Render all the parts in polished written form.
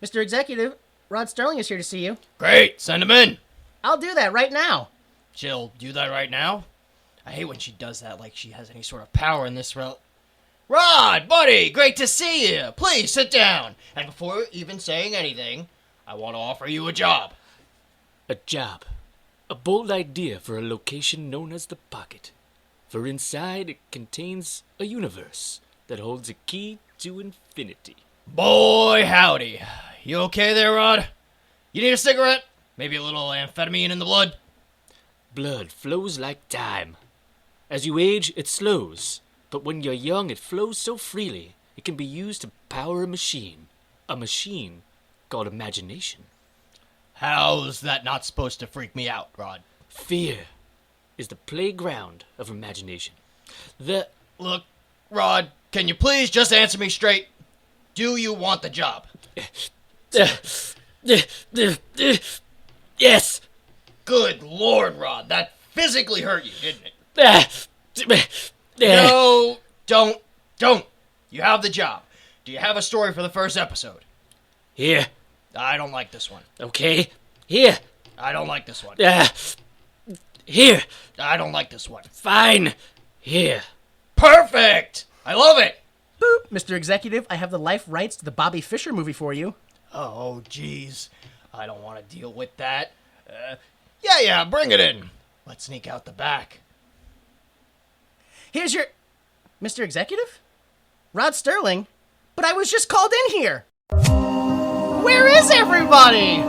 Mr. Executive, Rod Serling is here to see you. Great, send him in. I'll do that right now. She'll do that right now? I hate when she does that like she has any sort of power in this realm. Rod, buddy, great to see you. Please sit down. And before even saying anything, I want to offer you a job. A job. A bold idea for a location known as the Pocket. For inside it contains a universe that holds a key to infinity. Boy, howdy. You okay there, Rod? You need a cigarette? Maybe a little amphetamine in the blood? Blood flows like time. As you age, it slows. But when you're young, it flows so freely, it can be used to power a machine. A machine called imagination. How's that not supposed to freak me out, Rod? Fear is the playground of imagination. Look, Rod, can you please just answer me straight? Do you want the job? Yes! Good Lord, Rod, that physically hurt you, didn't it? No, don't. You have the job. Do you have a story for the first episode? Here. I don't like this one. Okay. Here. I don't like this one. Here. I don't like this one. Fine. Here. Perfect! I love it! Boop. Mr. Executive, I have the life rights to the Bobby Fischer movie for you. Oh, jeez. I don't want to deal with that. Yeah, bring it in. Let's sneak out the back. Here's your... Mr. Executive? Rod Serling? But I was just called in here. Where is everybody?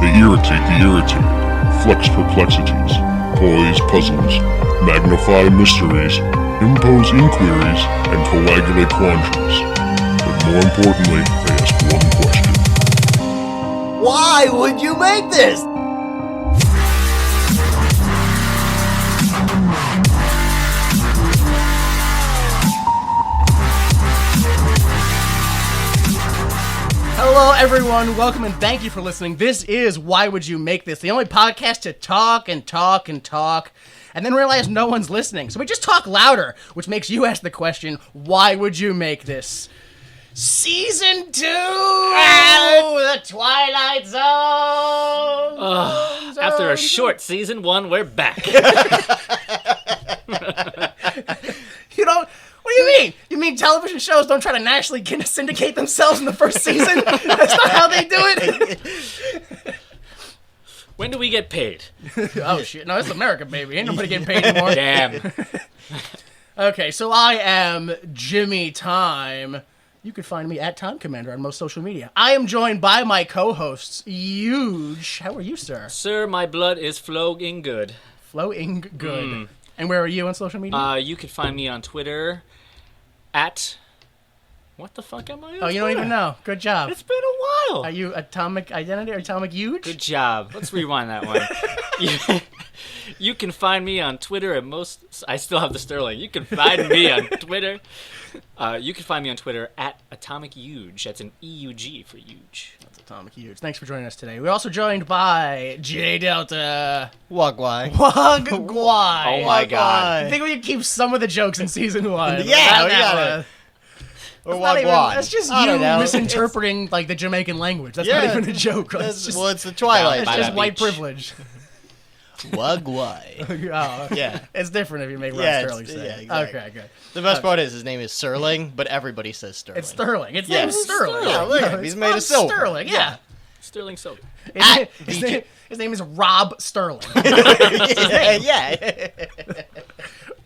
They irritate the irritated, flex perplexities, poise puzzles, magnify mysteries, impose inquiries, and coagulate quandaries. But more importantly, they ask one question. Why would you make this? Hello, everyone. Welcome and thank you for listening. This is Why Would You Make This? The only podcast to talk and talk and talk and then realize no one's listening. So we just talk louder, which makes you ask the question, why would you make this? Season 2! Oh, the Twilight Zone! After a short season 1, we're back. What do you mean? You mean television shows don't try to nationally syndicate themselves in the first season? That's not how they do it. When do we get paid? Oh, shit. No, it's America, baby. Ain't nobody getting paid anymore. Damn. Okay, so I am Jimmy Time. You can find me at Time Commander on most social media. I am joined by my co-hosts, Eug. How are you, sir? Sir, my blood is flowing good. Flowing good. And where are you on social media? You can find me on Twitter at... What the fuck am I on Oh, you don't even know. Good job. It's been a while. Are you Atomic Identity or Atomic Eug? Good job. Let's rewind that one. You can find me on Twitter at most... I still have the Sterling. You can find me on Twitter. You can find me on Twitter at Atomic Eug. That's an EUG for Eug. That's Atomic Eug. Thanks for joining us today. We're also joined by J Delta. Wagwai. Wagwai. Oh my god. I think we can keep some of the jokes in season 1. Yeah, we Not that gotta. one. Or Not even- Wagwan. that's just I you don't know. misinterpreting like the Jamaican language. That's not even a joke. It's just, Well, it's the Twilight. it's by just that white beach. privilege. Wagwai. Oh, Yeah. it's different if you make Rod Yeah, Serling it's- say yeah, it. exactly. Okay, good. The best part is his name is Serling, but everybody says Sterling. It's Sterling. Its Yeah. name's Sterling. Yeah, look at him. He's made of silver. Sterling, yeah. Sterling Silver. His name is Rob Sterling. yeah.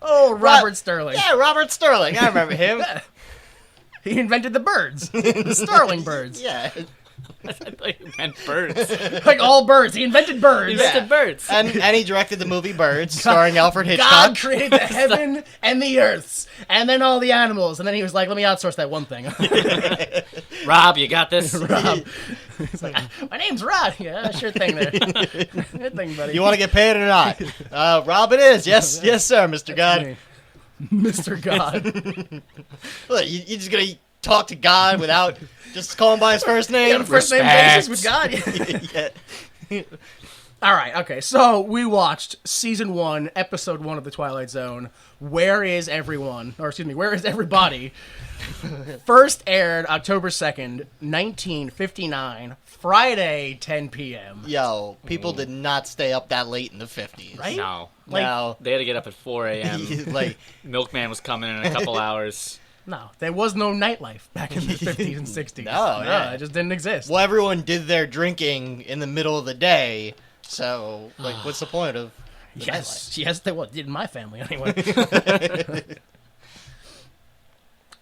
Oh, Robert Sterling. Yeah, Robert Sterling. I remember him. He invented the birds. The Sterling birds. Yeah. I thought you meant birds. Like all birds. He invented birds. Invented birds. And he directed the movie Birds, starring Alfred Hitchcock. God created the heaven and the earths, and then all the animals, and then he was like, let me outsource that one thing. Rob, you got this? Rob. He's like, my name's Rod. Yeah, sure thing there. Good thing, buddy. You want to get paid or not? Rob, it is. Yes, sir, Mr. God. Mr. God. Look, you just gonna talk to God without just calling by his first name? Yeah, the first name Respect. basis with God. Yeah. All right, okay. So we watched season 1, episode 1 of The Twilight Zone. Where is everyone? Or excuse me, where is everybody? First aired October 2nd, 1959, Friday, 10 p.m. Yo, people did not stay up that late in the 50s. Right? No. No. They had to get up at 4 a.m. Like, Milkman was coming in a couple hours. No, there was no nightlife back in the 50s and 60s. No, yeah. It just didn't exist. well, everyone did their drinking in the middle of the day, so, like, what's the point of the Yes, there was. In my family, anyway.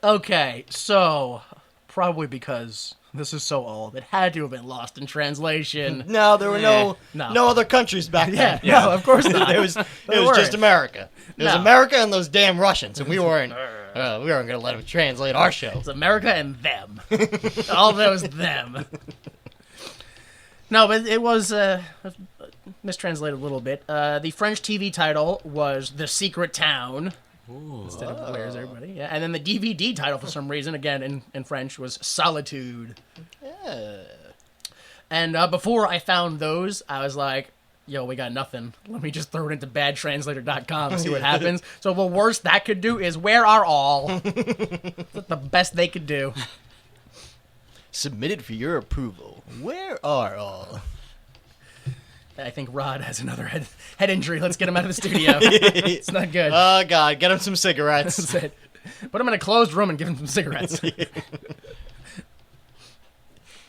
Okay, so probably because this is so old, it had to have been lost in translation. No, there were no No. other countries back then. No, of course not. It was weren't. just America. It was No. America and those damn Russians, and we weren't going to let them translate our show. It's America and them. All those them. No, but it was mistranslated a little bit. The French TV title was The Secret Town. Instead of Where's Everybody? Yeah, and then the DVD title, for some reason, again in French, was Solitude. Yeah. And before I found those, I was like, yo, we got nothing. Let me just throw it into badtranslator.com and see what happens. So the worst that could do is where are all? That's the best they could do. Submitted for your approval. Where are all? I think Rod has another head injury. Let's get him out of the studio. It's not good. Oh, God. Get him some cigarettes. That's it. Put him in a closed room and give him some cigarettes.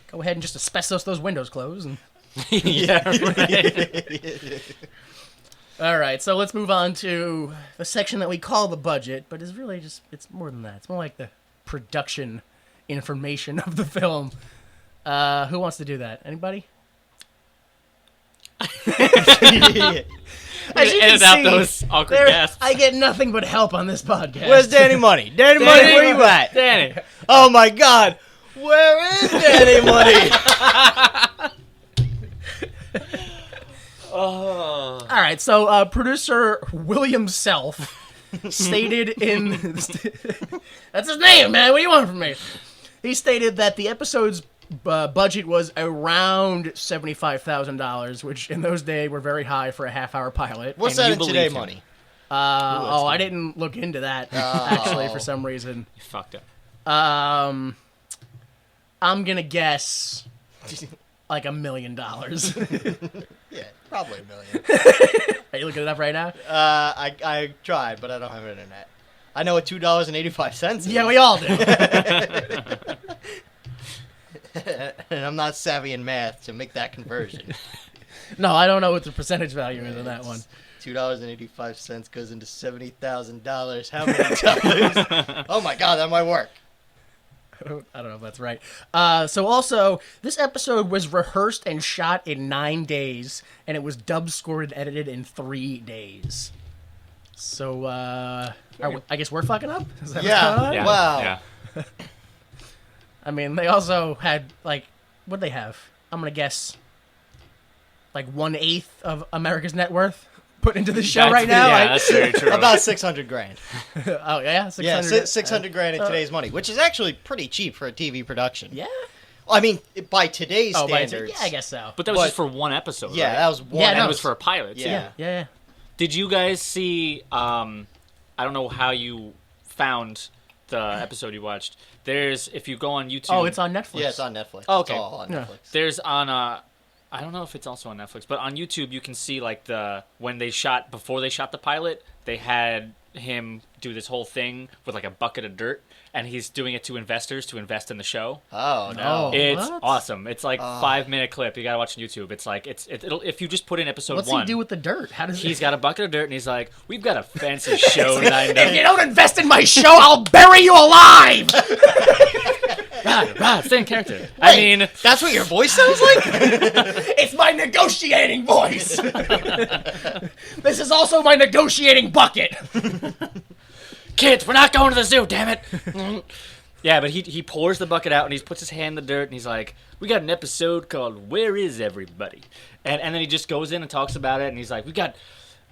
Go ahead and just asbestos those windows closed. And... Yeah, right. All right, so let's move on to the section that we call the budget, but it's really just, it's more than that. It's more like the production information of the film. Who wants to do that? Anybody? As you can Edit out see, those awkward gasps. I get nothing but help on this podcast. Where's Danny Money? Danny Money, where you at? Danny. Oh, my God. Where is Danny Money? Oh. All right, so producer William Self stated in... That's his name, man. What do you want from me? He stated that the episode's budget was around $75,000, which in those days were very high for a half-hour pilot. What's And that you in believe today him. money? I didn't look into that, actually, for some reason. You fucked up. I'm gonna guess like $1 million. Yeah, probably $1 million. Are you looking it up right now? I tried, but I don't have internet. I know what $2.85 is. Yeah, we all do. And I'm not savvy in math to make that conversion. No, I don't know what the percentage value is on that one. $2.85 goes into $70,000. How many times? Oh my God, that might work. I don't know if that's right. So also, this episode was rehearsed and shot in 9 days, and it was dubbed, scored, and edited in 3 days. So, I guess we're fucking up? Is that what's going on? Yeah. Wow. Yeah. I mean, they also had, like, what'd they have? I'm gonna guess, like, 1/8 of America's net worth put into the show right now. Yeah, that's very true. About $600,000. Oh, yeah? 600? Yeah, $600,000 in today's money, which is actually pretty cheap for a TV production. Yeah? I mean, by today's standards. Yeah, I guess so. But that was But- just for one episode, Yeah, right? that was one. Yeah, And no, it was for a pilot, too. Yeah. Yeah. Did you guys see, I don't know how you found the episode you watched. There's, if you go on YouTube. Oh, it's on Netflix. Yeah, it's on Netflix. Oh, okay. It's all on Yeah. Netflix. There's on, I don't know if it's also on Netflix, but on YouTube you can see, like, when they shot, before they shot the pilot, they had him do this whole thing with, like, a bucket of dirt, and he's doing it to investors to invest in the show. Oh, no. Oh. It's What? awesome. It's like 5-minute clip. You gotta watch on YouTube. It's like it'll if you just put in episode What's 1. he do with the dirt? How does He's got a bucket of dirt and he's like, "We've got a fancy show lined If you up." don't invest in my show, I'll bury you alive! Rod, stay in character. I mean, That's what your voice sounds like? It's my negotiating voice! This is also my negotiating bucket! kids, we're not going to the zoo. Damn it. Yeah, but he pours the bucket out and he puts his hand in the dirt and he's like, "We got an episode called Where Is Everybody?" And then he just goes in and talks about it and he's like, "We got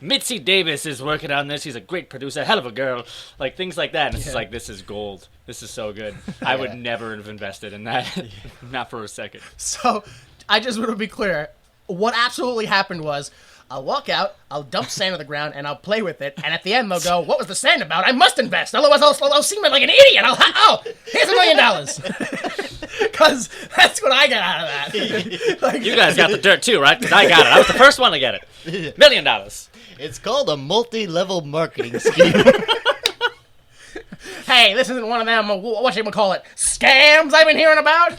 Mitzi Davis is working on this. She's a great producer, hell of a girl." Like, things like that. And it's just like, this is gold. This is so good. I would never have invested in that. Not for a second. So, I just want to be clear. what absolutely happened was, I'll walk out, I'll dump sand on the ground, and I'll play with it. And at the end, they'll go, "What was the sand about? I must invest. Otherwise, I'll seem like an idiot. Here's $1 million." Because that's what I got out of that. Like, You guys got the dirt too, right? Because I got it. I was the first one to get it. $1 million. It's called a multi-level marketing scheme. hey, this isn't one of them, what you call it, scams I've been hearing about?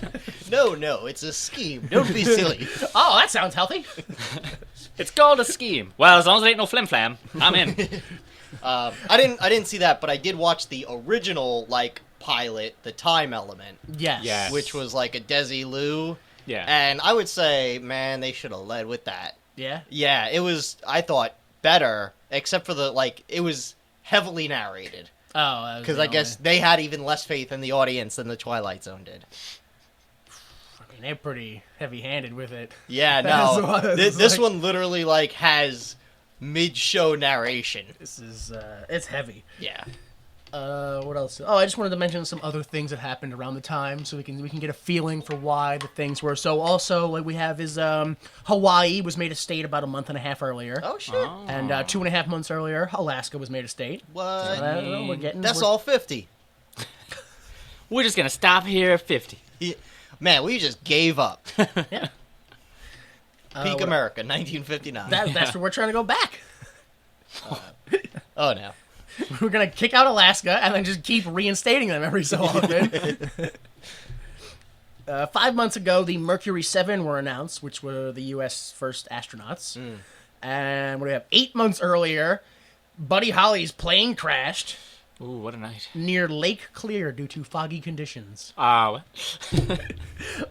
No, it's a scheme. Don't be silly. Oh, that sounds healthy. It's called a scheme. Well, as long as it ain't no flim-flam, I'm in. I didn't see that, but I did watch the original pilot, The Time Element, Yes. Yes. which was like a Desilu. Yeah. And I would say, man, they should have led with that. Yeah? Yeah, it was, I thought, better, except for it was heavily narrated. Oh, Because I guess they had even less faith in the audience than the Twilight Zone did. I mean, they're pretty heavy-handed with it. Yeah, That's no. what- This one literally, has mid-show narration. This is, it's heavy. Yeah. What else? Oh, I just wanted to mention some other things that happened around the time, so we can get a feeling for why the things were. So also, what we have is Hawaii was made a state about a month and a half earlier, Oh, shit. and 2.5 months earlier, Alaska was made a state. What? So, That's all 50. We're just going to stop here at 50. Yeah. Man, we just gave up. Yeah, Peak America, 1959. that's where we're trying to go back. Oh, no. We're gonna kick out Alaska and then just keep reinstating them every so often. 5 months ago, the Mercury 7 were announced, which were the U.S. first astronauts. And what do we have? 8 months earlier, Buddy Holly's plane crashed Ooh, what a night. near Lake Clear due to foggy conditions. What?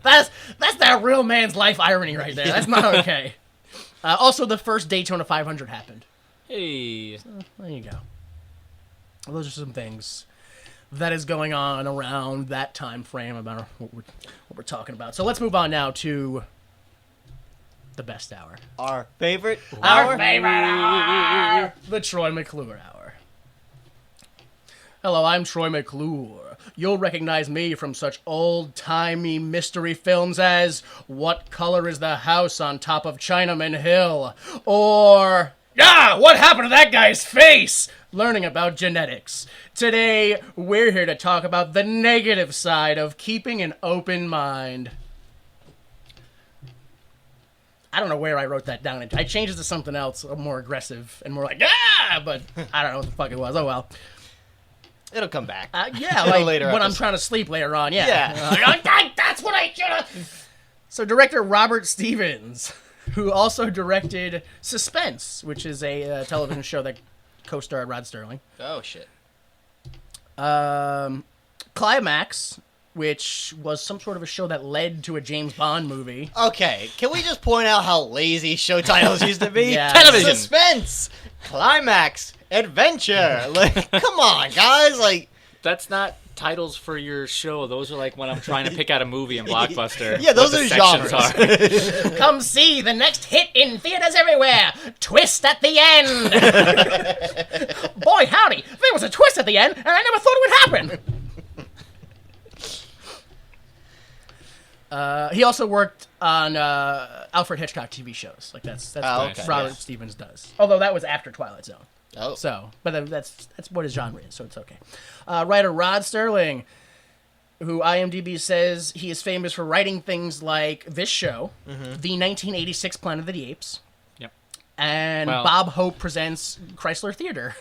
That's that real man's life irony right there. That's not okay. Also, the first Daytona 500 happened. Hey. There you go. Those are some things that is going on around that time frame about what we're talking about. So let's move on now to the best hour. Our favorite Our favorite hour! The Troy McClure Hour. Hello, I'm Troy McClure. You'll recognize me from such old-timey mystery films as What Color is the House on Top of Chinaman Hill? Or what happened to that guy's face? Learning about genetics. Today, we're here to talk about the negative side of keeping an open mind. I don't know where I wrote that down. I changed it to something else, more aggressive and more like, but I don't know what the fuck it was. Oh, well. It'll come back. Yeah, In a like later when I'm episode. trying to sleep later on, yeah. Yeah. That's what I should have. So director Robert Stevens, who also directed Suspense, which is a television show that co-starred Rod Serling. Oh, shit. Climax, which was some sort of a show that led to a James Bond movie. Okay, can we just point out how lazy show titles used to be? Yeah. Television. Suspense, climax, adventure. Come on, guys. That's not titles for your show. Those are like when I'm trying to pick out a movie in Blockbuster. Yeah, those what are the sections genres. are. Come see the next hit in theaters everywhere. Twist at the end. Boy, howdy, there was a twist at the end, and I never thought it would happen. He also worked on Alfred Hitchcock TV shows. That's what okay, Robert yeah. Stevens does. Although that was after Twilight Zone. Oh. So, but that's what his genre is, so it's okay. Writer Rod Serling, who IMDb says he is famous for writing things like this show, the 1986 Planet of the Apes, Yep. and Well- Bob Hope Presents Chrysler Theater.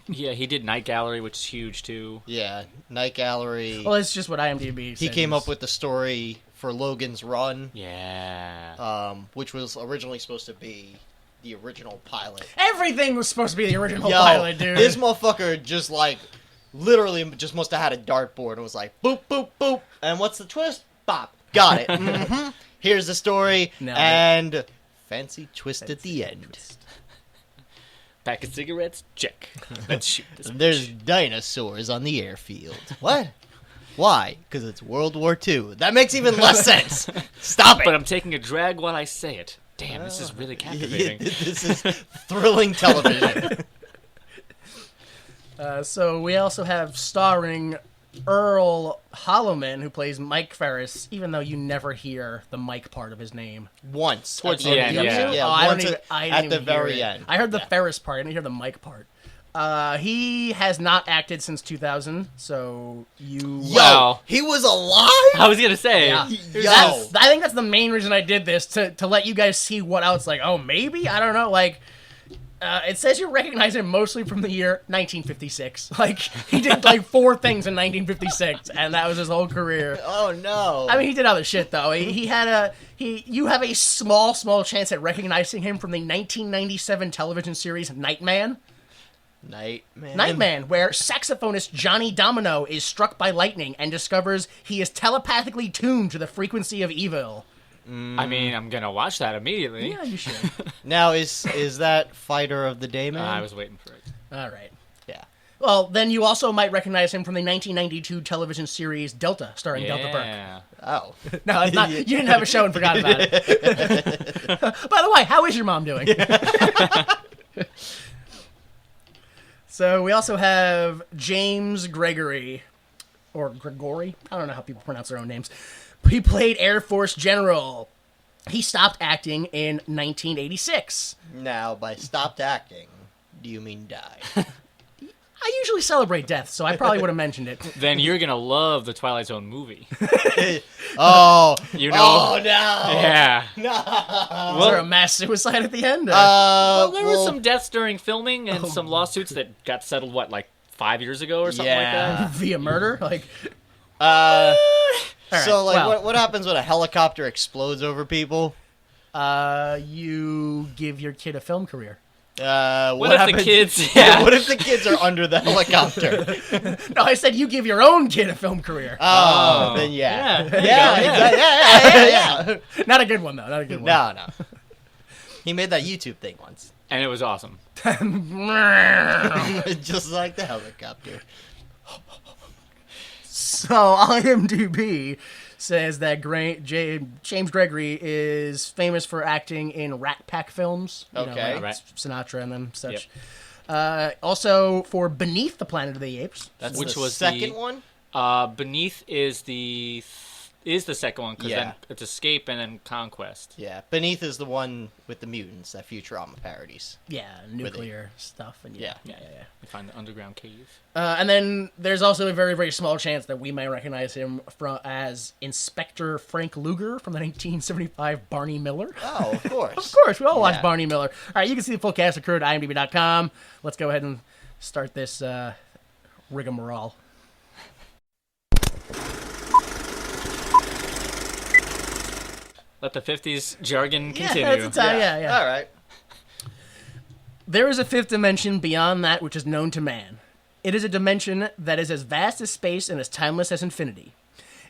Yeah, he did Night Gallery, which is huge too. Yeah, Night Gallery. Well, it's just what IMDb says. He came up with the story for Logan's Run, Yeah. which was originally supposed to be the original pilot. Everything was supposed to be the original Yo, pilot, dude. this motherfucker just literally just must have had a dartboard and was like, boop, boop, boop. And what's the twist? Bop. Got it. Here's the story. Nailed it. And fancy twist at the end. Pack of cigarettes? Check. Let's shoot this. There's dinosaurs on the airfield. What? Why? Because it's World War II. That makes even less sense. Stop it. But I'm taking a drag while I say it. Damn, this is really captivating. This is thrilling television. So we also have starring Earl Holloman, who plays Mike Ferris, even though you never hear the Mike part of his name. Once. Towards at the end, yeah. Yeah, Oh, I once don't even, I didn't at the even hear very it. end. I heard the Ferris part. I didn't hear the Mike part. He has not acted since 2000, so you... Yo, Wow. he was alive? I was gonna say. Yeah. Yo. I think that's the main reason I did this, to let you guys see what else, like, oh, maybe? I don't know, like... it says you recognize him mostly from the year 1956. Like, he did, like, 4 things in 1956, and that was his whole career. Oh, no. I mean, he did other shit, though. You have a small chance at recognizing him from the 1997 television series Nightman. Nightman, where saxophonist Johnny Domino is struck by lightning and discovers he is telepathically tuned to the frequency of evil. I mean, I'm gonna watch that immediately. Yeah, you should. Now, is that Fighter of the Day, man? I was waiting for it. All right. Yeah. Well, then you also might recognize him from the 1992 television series Delta, starring Delta Burke. Yeah. Oh. No, it's not. You didn't have a show and forgot about it. By the way, how is your mom doing? So we also have James Gregory, or Gregory. I don't know how people pronounce their own names. He played Air Force General. He stopped acting in 1986. Now, by stopped acting, do you mean died? I usually celebrate death, so I probably would have mentioned it. Then you're gonna love the Twilight Zone movie. Oh. You know? Oh, no. Yeah. Was there a mass suicide at the end? Or? Well, there was some deaths during filming and some lawsuits that got settled, like 5 years ago or something like that? Via murder? Like, So, right, like, well. what happens when a helicopter explodes over people? you give your kid a film career. What if happens? the kids... Yeah. What if the kids are under the helicopter? No, I said you give your own kid a film career. Oh, then yeah. Yeah, there you Yeah, go, exactly. Yeah. Not a good one, though. Not a good one. No. He made that YouTube thing once. And it was awesome. Just like the helicopter. So IMDb says that James Gregory is famous for acting in Rat Pack films. Okay. Like Right. Sinatra and them such. Also for Beneath the Planet of the Apes. That's Which the was second the- one? Beneath is the second one, because Yeah. then it's Escape and then Conquest. Yeah. Beneath is the one with the mutants that Futurama parodies. Yeah, nuclear stuff. And Yeah. yeah. You find the underground cave. And then there's also a very, very small chance that we may recognize him as Inspector Frank Luger from the 1975 Barney Miller. Oh, of course. Of course, we all watch Yeah. Barney Miller. All right, you can see the full cast of crew at imdb.com. Let's go ahead and start this rigmarole. Let the 50s jargon Yeah, continue. that's yeah. All right. There is a fifth dimension beyond that which is known to man. It is a dimension that is as vast as space and as timeless as infinity.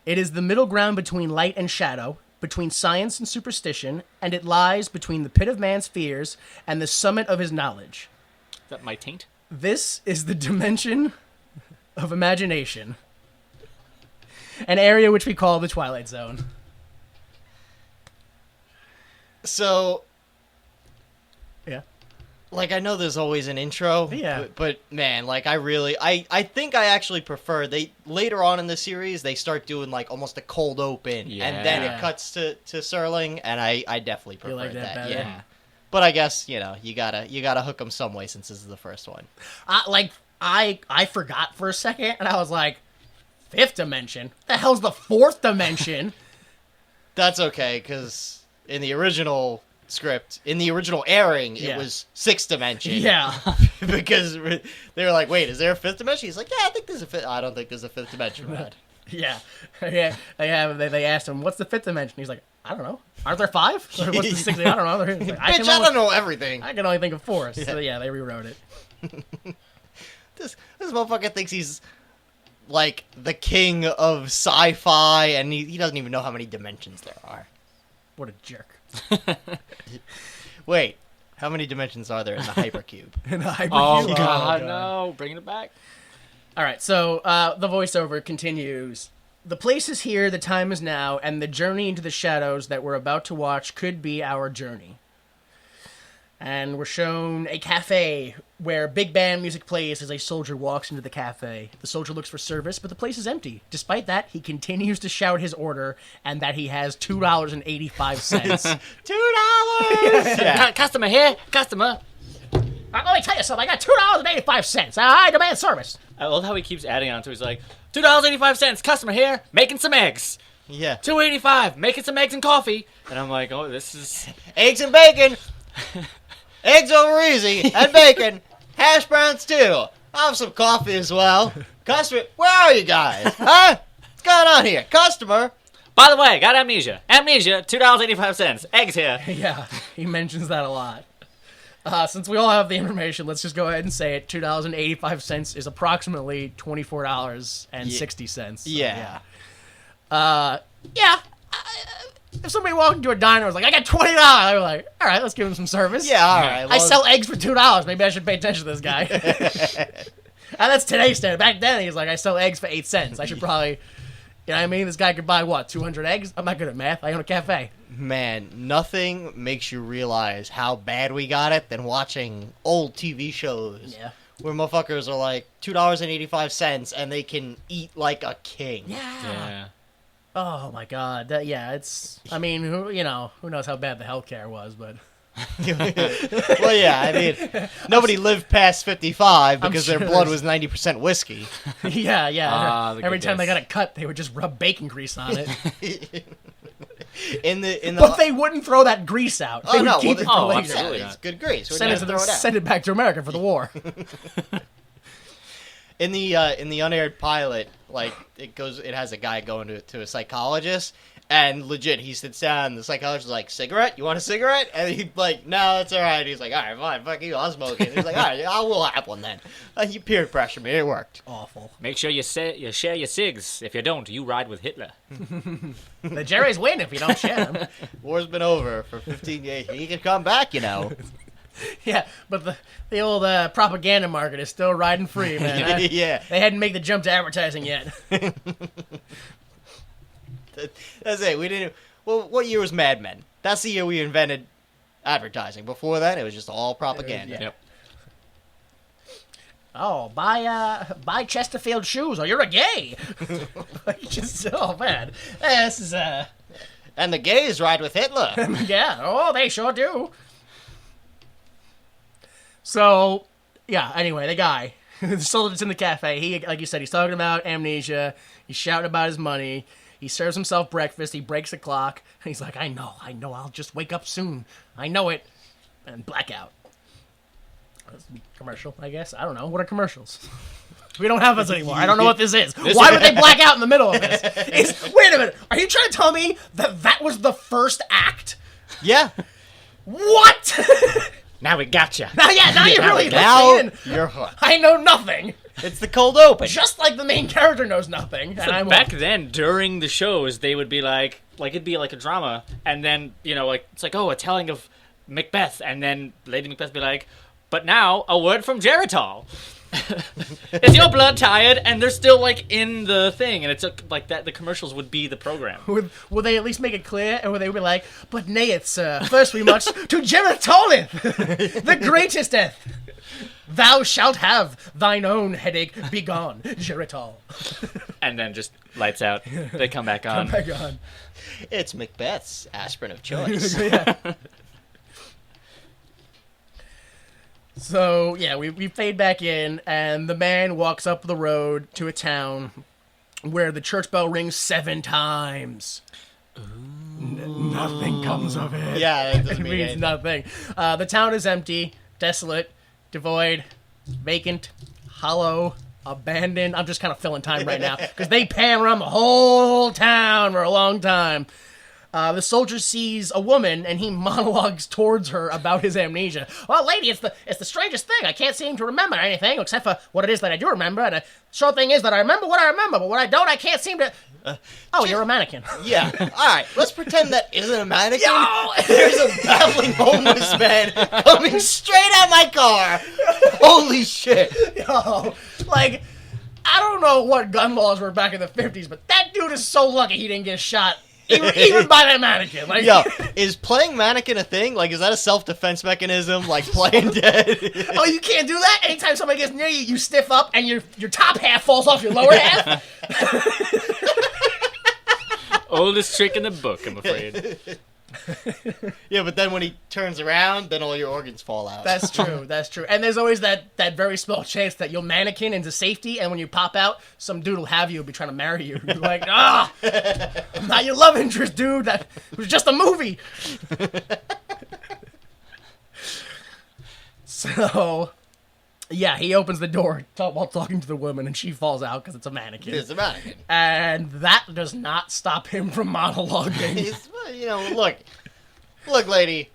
It is the middle ground between light and shadow, between science and superstition, and it lies between the pit of man's fears and the summit of his knowledge. Is that my taint? This is the dimension of imagination, an area which we call the Twilight Zone. So, Yeah. like, I know there's always an intro. Yeah. But man, like, I think I actually prefer, later on in the series, they start doing, like, almost a cold open. And then Yeah. it cuts to Serling, and I definitely prefer like that better? Yeah. But I guess, you gotta hook them some way since this is the first one. I forgot for a second, and I was like, fifth dimension? The hell's the fourth dimension? That's okay, because in the original script, in the original airing, Yeah. it was sixth dimension. Yeah. Because they were like, wait, is there a fifth dimension? He's like, yeah, I think there's a fifth. I don't think there's a fifth dimension, Rod. Yeah. They asked him, what's the fifth dimension? He's like, I don't know. Aren't there 5? Or what's the sixth? I don't know. He's like, Bitch, I don't know everything. I can only think of 4. So yeah, they rewrote it. This motherfucker thinks he's like the king of sci-fi, and he doesn't even know how many dimensions there are. What a jerk. Wait, how many dimensions are there in the hypercube? In the hypercube. Oh, God, no. Bringing it back. All right, so the voiceover continues. The place is here, the time is now, and the journey into the shadows that we're about to watch could be our journey. And we're shown a cafe where big band music plays as a soldier walks into the cafe. The soldier looks for service, but the place is empty. Despite that, he continues to shout his order and that he has $2.85. $2. Yeah. Customer here, customer. Let me tell you something. I got $2.85. I demand service. I love how he keeps adding on to. He's like, $2.85, customer here, making some eggs. Yeah. $2.85, making some eggs and coffee. And I'm like, oh, this is Eggs and bacon. Eggs over easy and bacon. Hash browns too. I'll have some coffee as well. Customer, where are you guys? Huh? What's going on here? Customer. By the way, got amnesia. Amnesia, $2.85. Eggs here. Yeah, he mentions that a lot. Since we all have the information, let's just go ahead and say it. $2.85 is approximately $24.60. Yeah. If somebody walked into a diner and was like, I got $20, I was like, all right, let's give him some service. Yeah, all right. I sell eggs for $2. Maybe I should pay attention to this guy. And that's today's standard. Back then, he's like, I sell eggs for 8 cents. I should probably, you know what I mean? This guy could buy, what, 200 eggs? I'm not good at math. I own a cafe. Man, nothing makes you realize how bad we got it than watching old TV shows. Yeah. Where motherfuckers are like $2.85 and they can eat like a king. Yeah. Oh, my God. It's, I mean, who knows how bad the healthcare was, but... Well, yeah, I mean, nobody lived past 55 because sure their blood there's- was 90% whiskey. yeah. the Every good time they days. got a cut, they would just rub bacon grease on it. In the But they wouldn't throw that grease out. They would keep it for later. absolutely. It's good grease. We're Send not gonna throw it out. send it back to America for the war. In the unaired pilot, like it has a guy going to a psychologist, and legit he sits down. And the psychologist is like, "Cigarette? You want a cigarette?" And he's like, "No, that's all right." He's like, "All right, fine, fuck you, I'll smoke it." He's like, "All right, I will have one then." You peer pressure me, it worked. Awful. Make sure you share your cigs. If you don't, you ride with Hitler. The Jerry's win if you don't share them. War's been over for 15 years. He can come back, you know. Yeah, but the old propaganda market is still riding free, man. Yeah. They hadn't made the jump to advertising yet. That's it. We didn't. Well, what year was Mad Men? That's the year we invented advertising. Before that, it was just all propaganda. Yeah. Yep. Oh, buy Chesterfield shoes or you're a gay. Man. This is And the gays ride with Hitler. yeah. Oh, they sure do. So, yeah, anyway, the guy, the soldier that's in the cafe, he, like you said, he's talking about amnesia, he's shouting about his money, he serves himself breakfast, he breaks the clock, and he's like, I know, I'll just wake up soon, I know it, and blackout. Commercial, I guess, I don't know, what are commercials? We don't have this anymore, I don't know what this is. Why would they black out in the middle of this? Wait a minute, are you trying to tell me that was the first act? Yeah. What? Now we gotcha. Now you really Now let me in. you're hooked. I know nothing. It's the cold open. Just like the main character knows nothing. And I'm Back then, during the shows, they would be like it'd be like a drama, and then it's like, oh, a telling of Macbeth, and then Lady Macbeth be like, but now a word from Geritol. Is your blood tired? And they're still like in the thing, and it's like that. The commercials would be the program. Will they at least make it clear? And would they be like, but nay it, sir. First we must to Geritolith, the greatesteth. Thou shalt have thine own headache begone, Geritol. And then just lights out. They come back on. Oh my God. It's Macbeth's aspirin of choice. Yeah. So, yeah, we fade back in, and the man walks up the road to a town where the church bell rings 7 times. Nothing comes of it. Yeah, that It doesn't mean means anything. nothing. The town is empty, desolate, devoid, vacant, hollow, abandoned. I'm just kind of filling time right now, because they pan around the whole town for a long time. The soldier sees a woman, and he monologues towards her about his amnesia. Well, lady, it's the strangest thing. I can't seem to remember anything except for what it is that I do remember. And the short thing is that I remember what I remember, but what I don't, I can't seem to... you're a mannequin. Yeah. All right. Let's pretend that isn't a mannequin. Yo! There's a babbling homeless man coming straight at my car. Holy shit. Yo, like, I don't know what gun laws were back in the 50s, but that dude is so lucky he didn't get shot even by that mannequin. Like, Yo, is playing mannequin a thing? Like, is that a self-defense mechanism? Like playing dead? oh, you can't do that? Anytime somebody gets near you, you stiff up and your top half falls off your lower half? Oldest trick in the book, I'm afraid. Yeah, but then when he turns around, then all your organs fall out. That's true. That's true. And there's always that very small chance that you'll mannequin into safety, and when you pop out, some dude will have you, be trying to marry you. You're like, I'm not your love interest, dude. That was just a movie. So, yeah, he opens the door while talking to the woman, and she falls out because it's a mannequin. It's a mannequin. And that does not stop him from monologuing. He's, look, lady,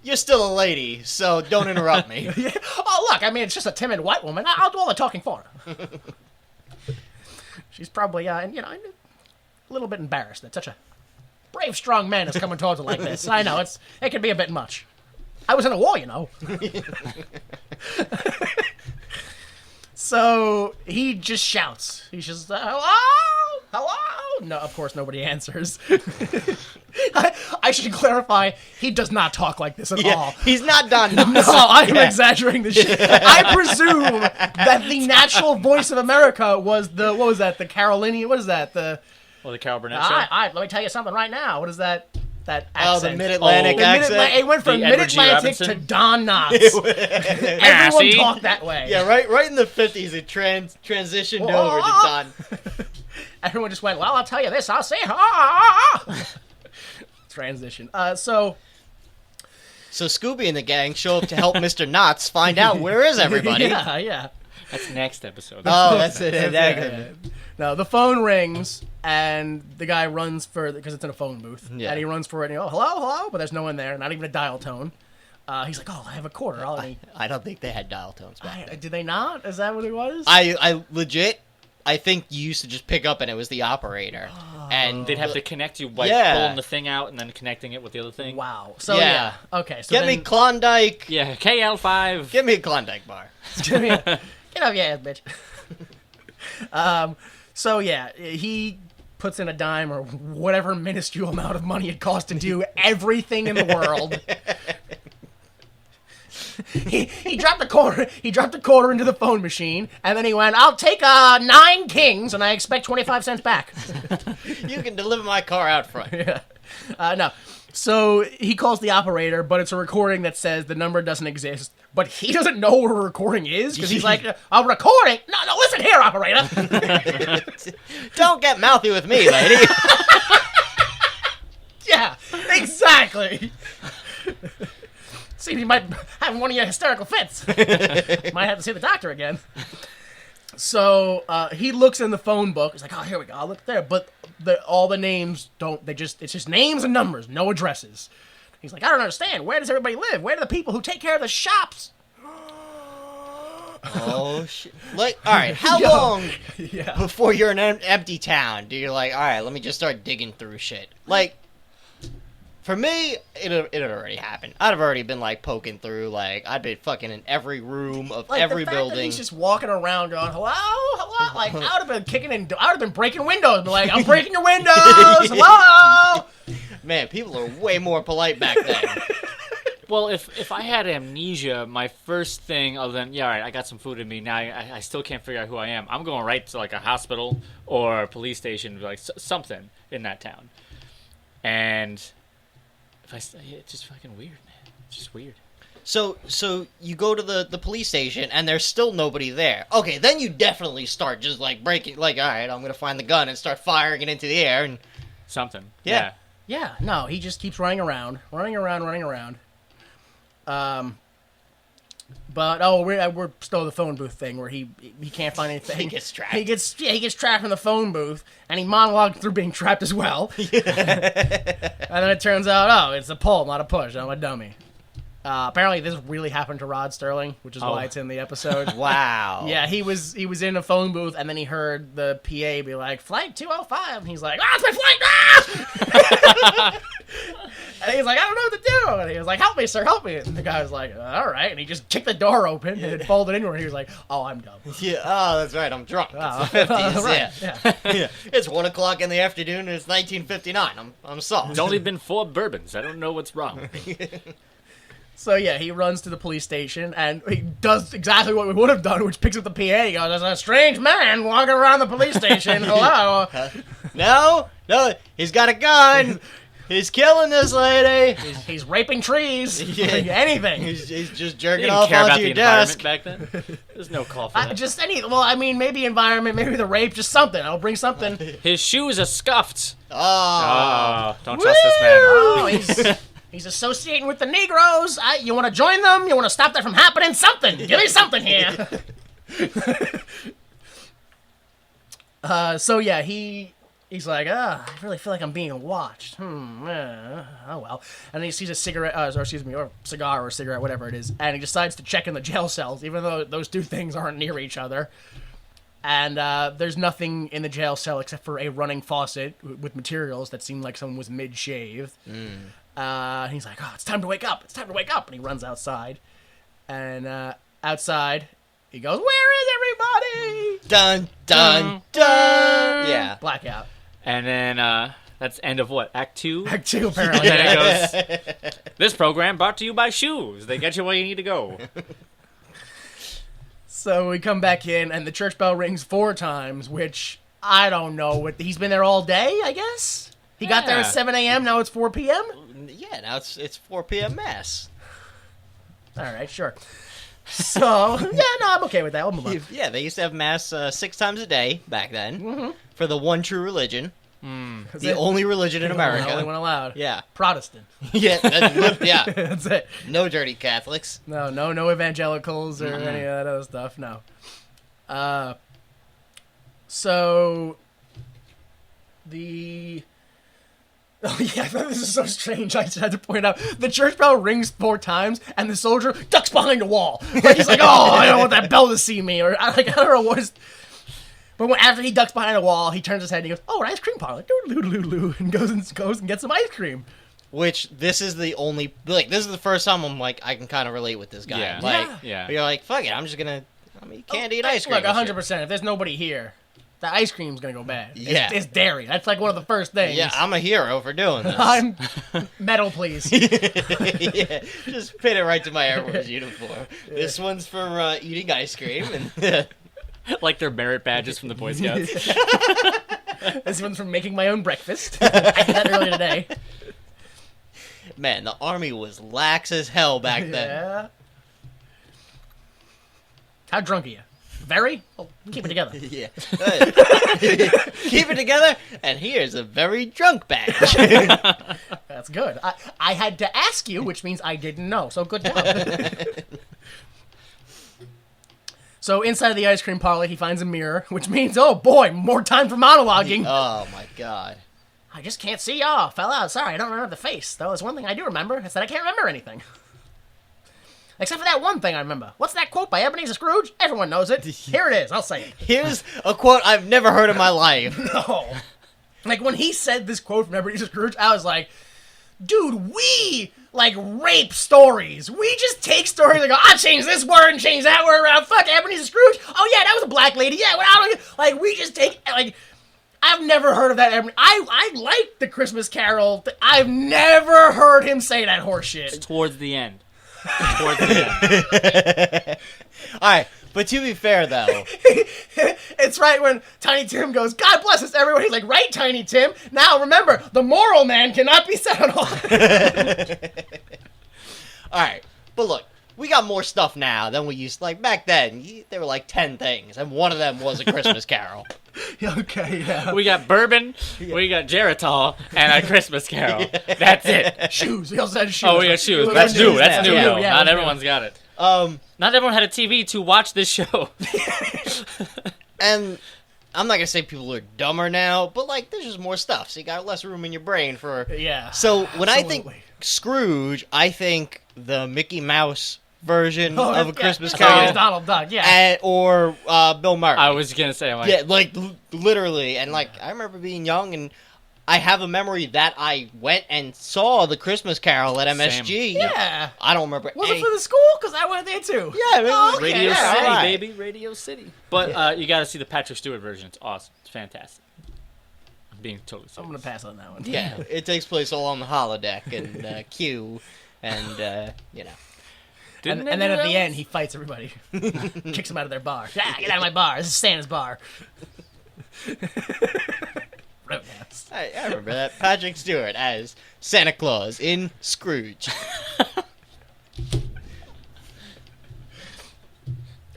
you're still a lady, so don't interrupt me. Yeah. Oh, look, I mean, it's just a timid white woman. I'll do all the talking for her. She's probably, a little bit embarrassed that such a brave, strong man is coming towards her like this. I know, it can be a bit much. I was in a war, you know. So he just shouts. He just, hello? Hello? No, of course nobody answers. I should clarify, he does not talk like this at all. He's not Don Knotts. No, I'm exaggerating the shit. I presume that the natural voice of America was the, what was that, the Carolinian, what is that, the... Well, the Carol Burnett show? Let me tell you something right now. What is that accent? Oh, the Mid-Atlantic accent? It went from The Edward G. Mid-Atlantic to Robinson? Don Knotts. Everyone see? talked that way. Yeah, right in the 50s, it transitioned over to Don. Everyone just went, well, I'll tell you this. I'll say, transition. So Scooby and the gang show up to help Mr. Knotts find out where is everybody. Yeah. That's next episode. Oh, that's it. Yeah. No, the phone rings, and the guy runs for, because it's in a phone booth, Yeah. and he runs for it, and hello, but there's no one there, not even a dial tone. He's like, I have a quarter. I don't think they had dial tones back then. Did they not? Is that what it was? I legit, I think you used to just pick up and it was the operator. And They'd have to connect you by Yeah. pulling the thing out and then connecting it with the other thing. Wow. So, Yeah. Okay, so Get me Klondike. Yeah, KL5. Get me a Klondike bar. Get off your ass, bitch. So, yeah, he puts in a dime or whatever minuscule amount of money it costs to do everything in the world. He dropped the quarter. He dropped the quarter into the phone machine, and then he went, "I'll take 9 kings, and I expect 25 cents back." You can deliver my car out front. No. So he calls the operator, but it's a recording that says the number doesn't exist. But he doesn't know what a recording is because he's like, "A recording? No, listen here, operator." Don't get mouthy with me, lady. Yeah, exactly. See, you might have one of your hysterical fits. Might have to see the doctor again. So he looks in the phone book. He's like, "Oh, here we go. I'll look there." But all the names don't. It's just names and numbers, no addresses. He's like, "I don't understand. Where does everybody live? Where are the people who take care of the shops?" Oh shit! Like, all right, how long Yeah. before you're in an empty town do you like? All right, let me just start digging through shit. Like, for me, it had already happened. I'd have already been like poking through. Like, I'd been fucking in every room of Like, every the fact that building. he's just walking around going, "Hello." Like, I would have been kicking in. I would have been breaking windows. Be like, "I'm breaking your windows. Hello." Man, people are way more polite back then. Well, if I had amnesia, my first thing, other than, all right, I got some food in me, now I still can't figure out who I am. I'm going right to, like, a hospital or a police station, like, something in that town. And it's just fucking weird, man. It's just weird. So you go to the police station and there's still nobody there. Okay, then you definitely start just like breaking, like, all right, I'm gonna find the gun and start firing it into the air and Something. Yeah. Yeah, no, he just keeps running around. But we're still the phone booth thing where he can't find anything. He gets trapped. He gets trapped in the phone booth, and he monologues through being trapped as well. And then it turns out, it's a pull, not a push. I'm a dummy. Apparently, this really happened to Rod Serling, which is why it's in the episode. Wow. Yeah, he was in a phone booth, and then he heard the PA be like, "Flight 205," and he's like, "Ah, it's my flight!" Ah! And he's like, I don't know what to do. And he was like, help me, sir, help me. And the guy was like, all right. And he just kicked the door open and it folded inward. And he was like, oh, I'm dumb. Yeah, oh, that's right. I'm drunk. Oh, It's the 50s. right, Yeah. Yeah. It's 1 o'clock in the afternoon and it's 1959. I'm soft. It's only been 4 bourbons. I don't know what's wrong. So yeah, he runs to the police station and he does exactly what we would have done, which picks up the PA. He goes, there's a strange man walking around the police station. Hello. No, he's got a gun. He's killing this lady. He's raping trees. Yeah. Like, anything. He's just They jerking didn't off care about onto the your desk. environment back then. There's no call for that. Well, I mean, maybe environment, maybe the rape, just something. I'll bring something. His shoes are scuffed. Oh. Oh, don't trust this man. Oh, he's associating with the Negroes. You want to join them? You want to stop that from happening? Something. Give me something here. So yeah, he's like, I really feel like I'm being watched. Oh well. And then he sees a cigarette, or cigar or cigarette, whatever it is, and he decides to check in the jail cells, even though those two things aren't near each other. And there's nothing in the jail cell except for a running faucet with materials that seem like someone was mid-shave. And he's like, oh, it's time to wake up. It's time to wake up. And he runs outside. And outside, he goes, where is everybody? Dun, dun, dun. Yeah. Blackout. And then that's end of what? Act 2? Act 2, apparently. And then it goes, this program brought to you by shoes. They get you where you need to go. So we come back in, and the church bell rings 4 times, which I don't know. He's been there all day, I guess? He got there at 7 a.m., now it's 4 p.m.? Yeah, now it's 4 p.m. mass. All right, sure. So, yeah, no, I'm okay with that. We'll move on. Yeah, they used to have mass 6 times a day back then for the one true religion. The only religion in America. The only one allowed. Yeah. Protestant. Yeah, yeah. That's it. No dirty Catholics. No evangelicals or any of that other stuff. No. So the. Oh yeah, this is so strange. I just had to point out the church bell rings 4 times, and the soldier ducks behind a wall. Like he's like, "Oh, I don't want that bell to see me," or I don't know what is. But after he ducks behind a wall, he turns his head and he goes, "Oh, an ice cream parlor!" And goes and gets some ice cream. Which this is the only this is the first time I'm like I can kind of relate with this guy. Yeah. Yeah. You're like, fuck it, I'm just gonna can't eat ice cream. Look, 100%. If there's nobody here, the ice cream's gonna go bad. Yeah. It's dairy. That's like one of the first things. Yeah, I'm a hero for doing this. I'm metal, please. Yeah, just pin it right to my Air Force uniform. This one's for eating ice cream, and Like their merit badges from the Boy Scouts. This one's from making my own breakfast. I did that earlier today. man, the army was lax as hell back then. Yeah. How drunk are you? Very? Well, keep it together. Yeah. Keep it together, and here's a very drunk badge. That's good. I had to ask you, which means I didn't know. So good job. So inside of the ice cream parlor, he finds a mirror, which means, oh boy, more time for monologuing. Oh my god. I just can't see. Oh, fella, sorry, I don't remember the face. Though there's one thing I do remember. It's that I can't remember anything. Except for that one thing I remember. What's that quote by Ebenezer Scrooge? Everyone knows it. Here it is. I'll say it. Here's a quote I've never heard in my life. No. Like, when he said this quote from Ebenezer Scrooge, I was like, dude, we, like, rape stories. We just take stories and go, I'll change this word and change that word around. Fuck, Ebenezer Scrooge. Oh, yeah, that was a black lady. Yeah, well, like, we just take, like, I've never heard of that. I like the Christmas Carol. I've never heard him say that horse shit. Towards the end. Towards the end. Alright, but to be fair, though. It's right when Tiny Tim goes, God bless us, everyone. He's like, right, Tiny Tim. Now, remember, the moral man cannot be set on all. Alright, but look, we got more stuff now than we used. Like, back then, there were like 10 things, and one of them was a Christmas Carol. Okay, yeah. We got bourbon, we got Geritol, and a Christmas Carol. That's it. Shoes. He also had shoes. Oh, we got shoes. Those That's are new. shoes That's now. new, Yeah, though. yeah, Not yeah. everyone's got it. Not everyone had a TV to watch this show. And I'm not gonna say people are dumber now, but like there's just more stuff, so you got less room in your brain for. Yeah. So when I think absolutely. Scrooge, I think the Mickey Mouse version Oh, of a yeah, Christmas that's always Carol, Donald Duck, yeah. or Bill Murray. I was gonna say, I'm like, Yeah, like literally, and like I remember being young, and I have a memory that I went and saw the Christmas Carol at MSG. Same. Yeah. I don't remember. Was it any- for the school? Because I went there too. Yeah, Oh, okay. Radio Yeah, City, alright. baby. Radio City. But you got to see the Patrick Stewart version. It's awesome. It's fantastic. I'm being totally serious. I'm going to pass on that one. Yeah, it takes place all on the holodeck and Q, and you know. Didn't And they then do at the that? end, he fights everybody. Kicks them out of their bar. Ah, get out of my bar. This is Santa's bar. Roadhouse. I remember that. Patrick Stewart as Santa Claus in Scrooge.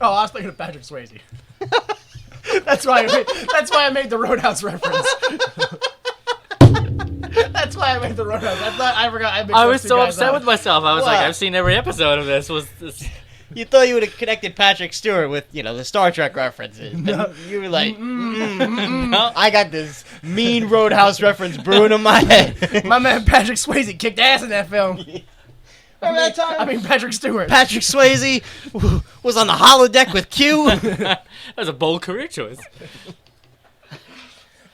Oh, I was thinking of Patrick Swayze. That's why I made the Roadhouse reference. That's why I made the Roadhouse. I forgot. I was so upset with myself. I was like, What? I've seen every episode of this. Was this? You thought you would have connected Patrick Stewart with, the Star Trek references. No. You were like, No. I got this mean Roadhouse reference brewing in my head. My man Patrick Swayze kicked ass in that film. Remember that time? I mean Patrick Stewart. Patrick Swayze was on the holodeck with Q. That was a bold career choice.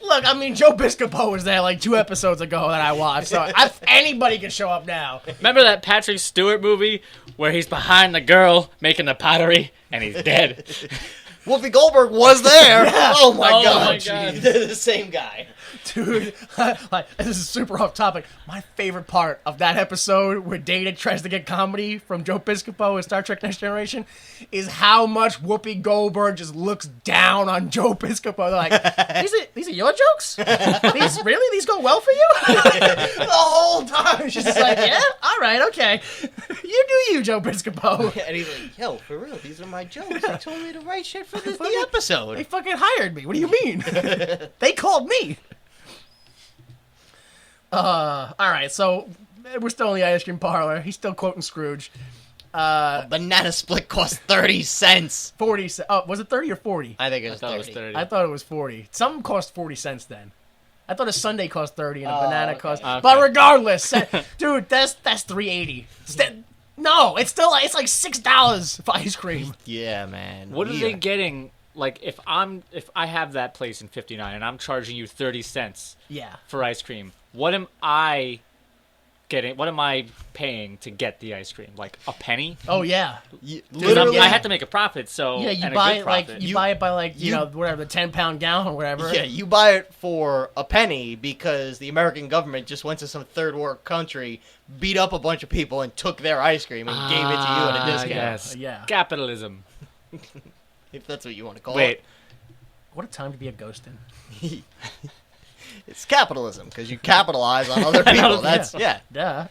Look, I mean Joe Piscopo was there like 2 episodes ago that I watched. So anybody can show up now. Remember that Patrick Stewart movie where he's behind the girl making the pottery and he's dead? Whoopi Goldberg was there. Oh my Oh god. my God. They're the same guy. Dude, like, this is super off topic. My favorite part of that episode where Data tries to get comedy from Joe Piscopo in Star Trek Next Generation is how much Whoopi Goldberg just looks down on Joe Piscopo. They're like, these are your jokes? These go well for you? The whole time she's just like, yeah, all right, okay. You do you, Joe Piscopo. And he's like, yo, for real, these are my jokes. They told me to write shit for the episode. They fucking hired me. What do you mean? They called me. All right, so we're still in the ice cream parlor. He's still quoting Scrooge. Banana split cost 30 cents. 40 cents. Oh, was it 30 or 40? I think it I was thought 30. it was 30. I thought it was 40. Something cost 40 cents then. I thought a sundae cost 30 and a banana okay. cost. Okay. But regardless, dude, that's $3.80. No, it's like $6 for ice cream. Yeah, man. What are We they getting? Like, if I have that place in 59 and I'm charging you 30 cents Yeah. for ice cream, what am I getting? What am I paying to get the ice cream? Like a penny? Oh yeah. You- 'Cause literally, I have to make a profit, so Yeah, you and buy a good it like profit. you buy it by like you- whatever the 10-pound gallon or whatever. Yeah, you buy it for a penny because the American government just went to some third world country, beat up a bunch of people, and took their ice cream and gave it to you at a discount. Yes. Yeah. Capitalism. If that's what you want to call Wait, What a time to be a ghostin'. it. It's capitalism because you capitalize on other people. That's yeah. Duh.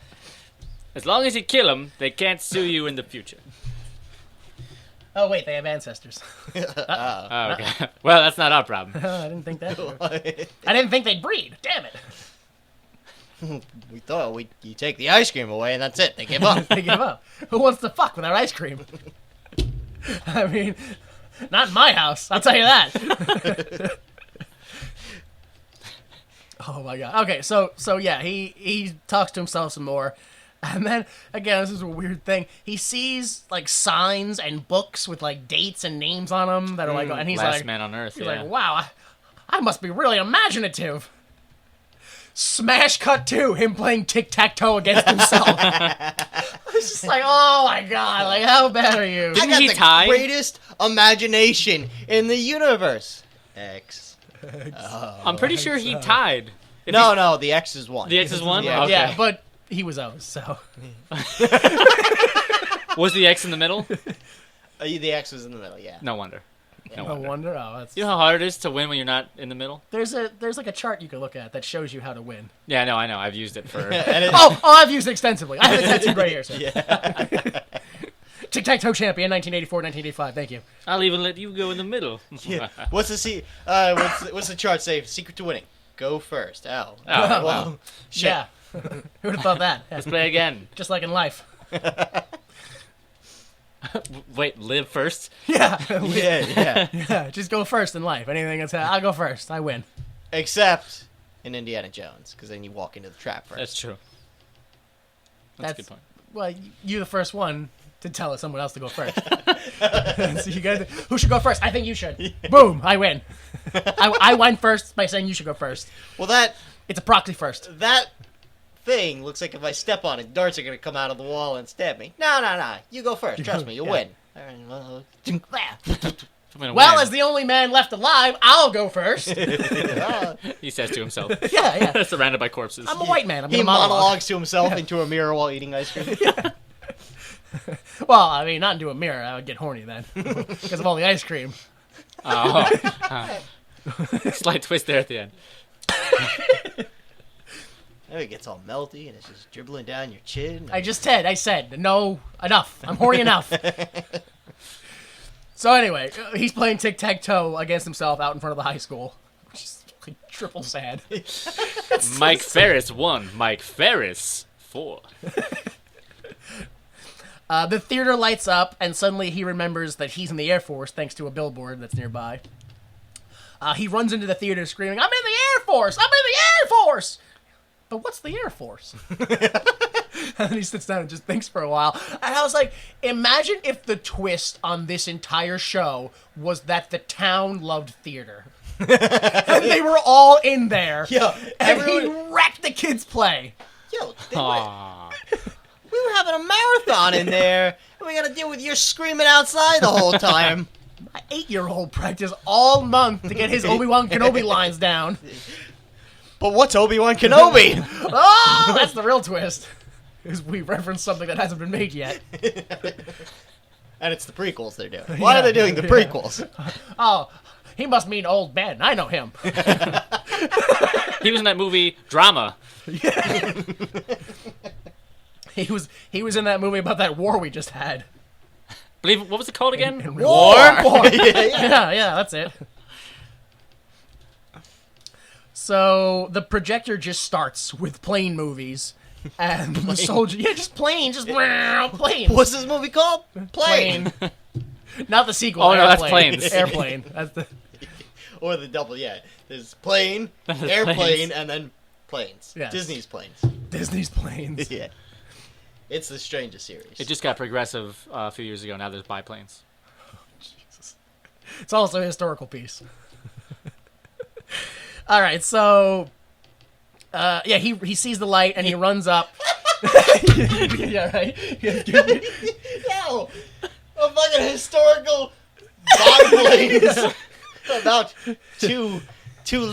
as long as you kill them, they can't sue you in the future. Oh wait, they have ancestors. Oh, okay. Well, that's not our problem. I didn't think that. through. I didn't think they'd breed. Damn it. We thought you take the ice cream away and that's it. They give up. They give up. Who wants to fuck without ice cream? I mean, not in my house. I'll tell you that. Oh my god. Okay, so yeah, he talks to himself some more. And then again, this is a weird thing. He sees like signs and books with like dates and names on them that are like, and he's Last like, man on earth. he's Yeah. like, wow, I must be really imaginative. Smash cut to him playing tic-tac-toe against himself. It's just like, oh my god, like how bad are you? I Didn't got he the tie? greatest imagination in the universe. X. I'm pretty sure he tied. If No, the X is one. The X is one? Yeah. Okay. Yeah, but he was O's, so. Was the X in the middle? The X was in the middle. Yeah. No wonder. No No wonder. wonder. Oh, that's. You know how hard it is to win when you're not in the middle? There's like a chart you can look at that shows you how to win. Yeah, no, I know. I've used it for. And it, Oh, I've used it extensively. I have it tattooed right here, sir. Tic-tac-toe champion, 1984, 1985. Thank you. I'll even let you go in the middle. yeah. What's the chart say? Secret to winning. Go first. Oh. Oh, Well, shit. Yeah. Who would have thought that? Yeah. Let's play again. Just like in life. Wait, live first? Yeah. Yeah. Just go first in life. Anything that's I'll go first. I win. Except in Indiana Jones, because then you walk into the trap first. That's true. That's a good point. Well, you're the first one to tell someone else to go first. So you gotta, who should go first? I think you should. Boom! I win. I won first by saying you should go first. Well, that It's a proxy first. That thing looks like if I step on it, darts are going to come out of the wall and stab me. No. You go first. Trust me, you'll win. Well, as the only man left alive, I'll go first. He says to himself. Yeah. Surrounded by corpses. I'm a white man. I'm He gonna monologue. monologues to himself into a mirror while eating ice cream. Well, I mean, not into a mirror. I would get horny then because of all the ice cream. Slight twist there at the end. Then it gets all melty and it's just dribbling down your chin. I said, no, enough. I'm horny enough. So anyway, he's playing tic-tac-toe against himself out in front of the high school. Which is like triple sad. Mike Ferris 1. Mike Ferris 4. The theater lights up, and suddenly he remembers that he's in the Air Force thanks to a billboard that's nearby. He runs into the theater screaming, I'm in the Air Force! I'm in the Air Force! But what's the Air Force? And then he sits down and just thinks for a while. And I was like, imagine if the twist on this entire show was that the town loved theater. And they were all in there. Yeah, and he wrecked the kids' play. Yo, we were having a marathon in there, and we got to deal with you screaming outside the whole time. My 8-year-old practiced all month to get his Obi-Wan Kenobi lines down. But what's Obi-Wan Kenobi? Oh, that's the real twist. Is we reference something that hasn't been made yet. And it's the prequels they're doing. Why are they doing the prequels? Oh, he must mean old Ben. I know him. He was in that movie Drama. He was in that movie about that war we just had. What was it called again? War. Yeah, that's it. So the projector just starts with plane movies, and the soldier, just plane. What's this movie called? Plane. Not the sequel. Oh, no, that's Airplane. Planes. Airplane. That's the. Or the double, yeah. There's plane, airplane, Planes. and then planes. Yes. Disney's planes. Disney's planes. Yeah. It's the strangest series. It just got progressive a few years ago. Now there's biplanes. Jesus. It's also a historical piece. All right, so he sees the light and he runs up. Yeah, right. No, a fucking historical biplanes about two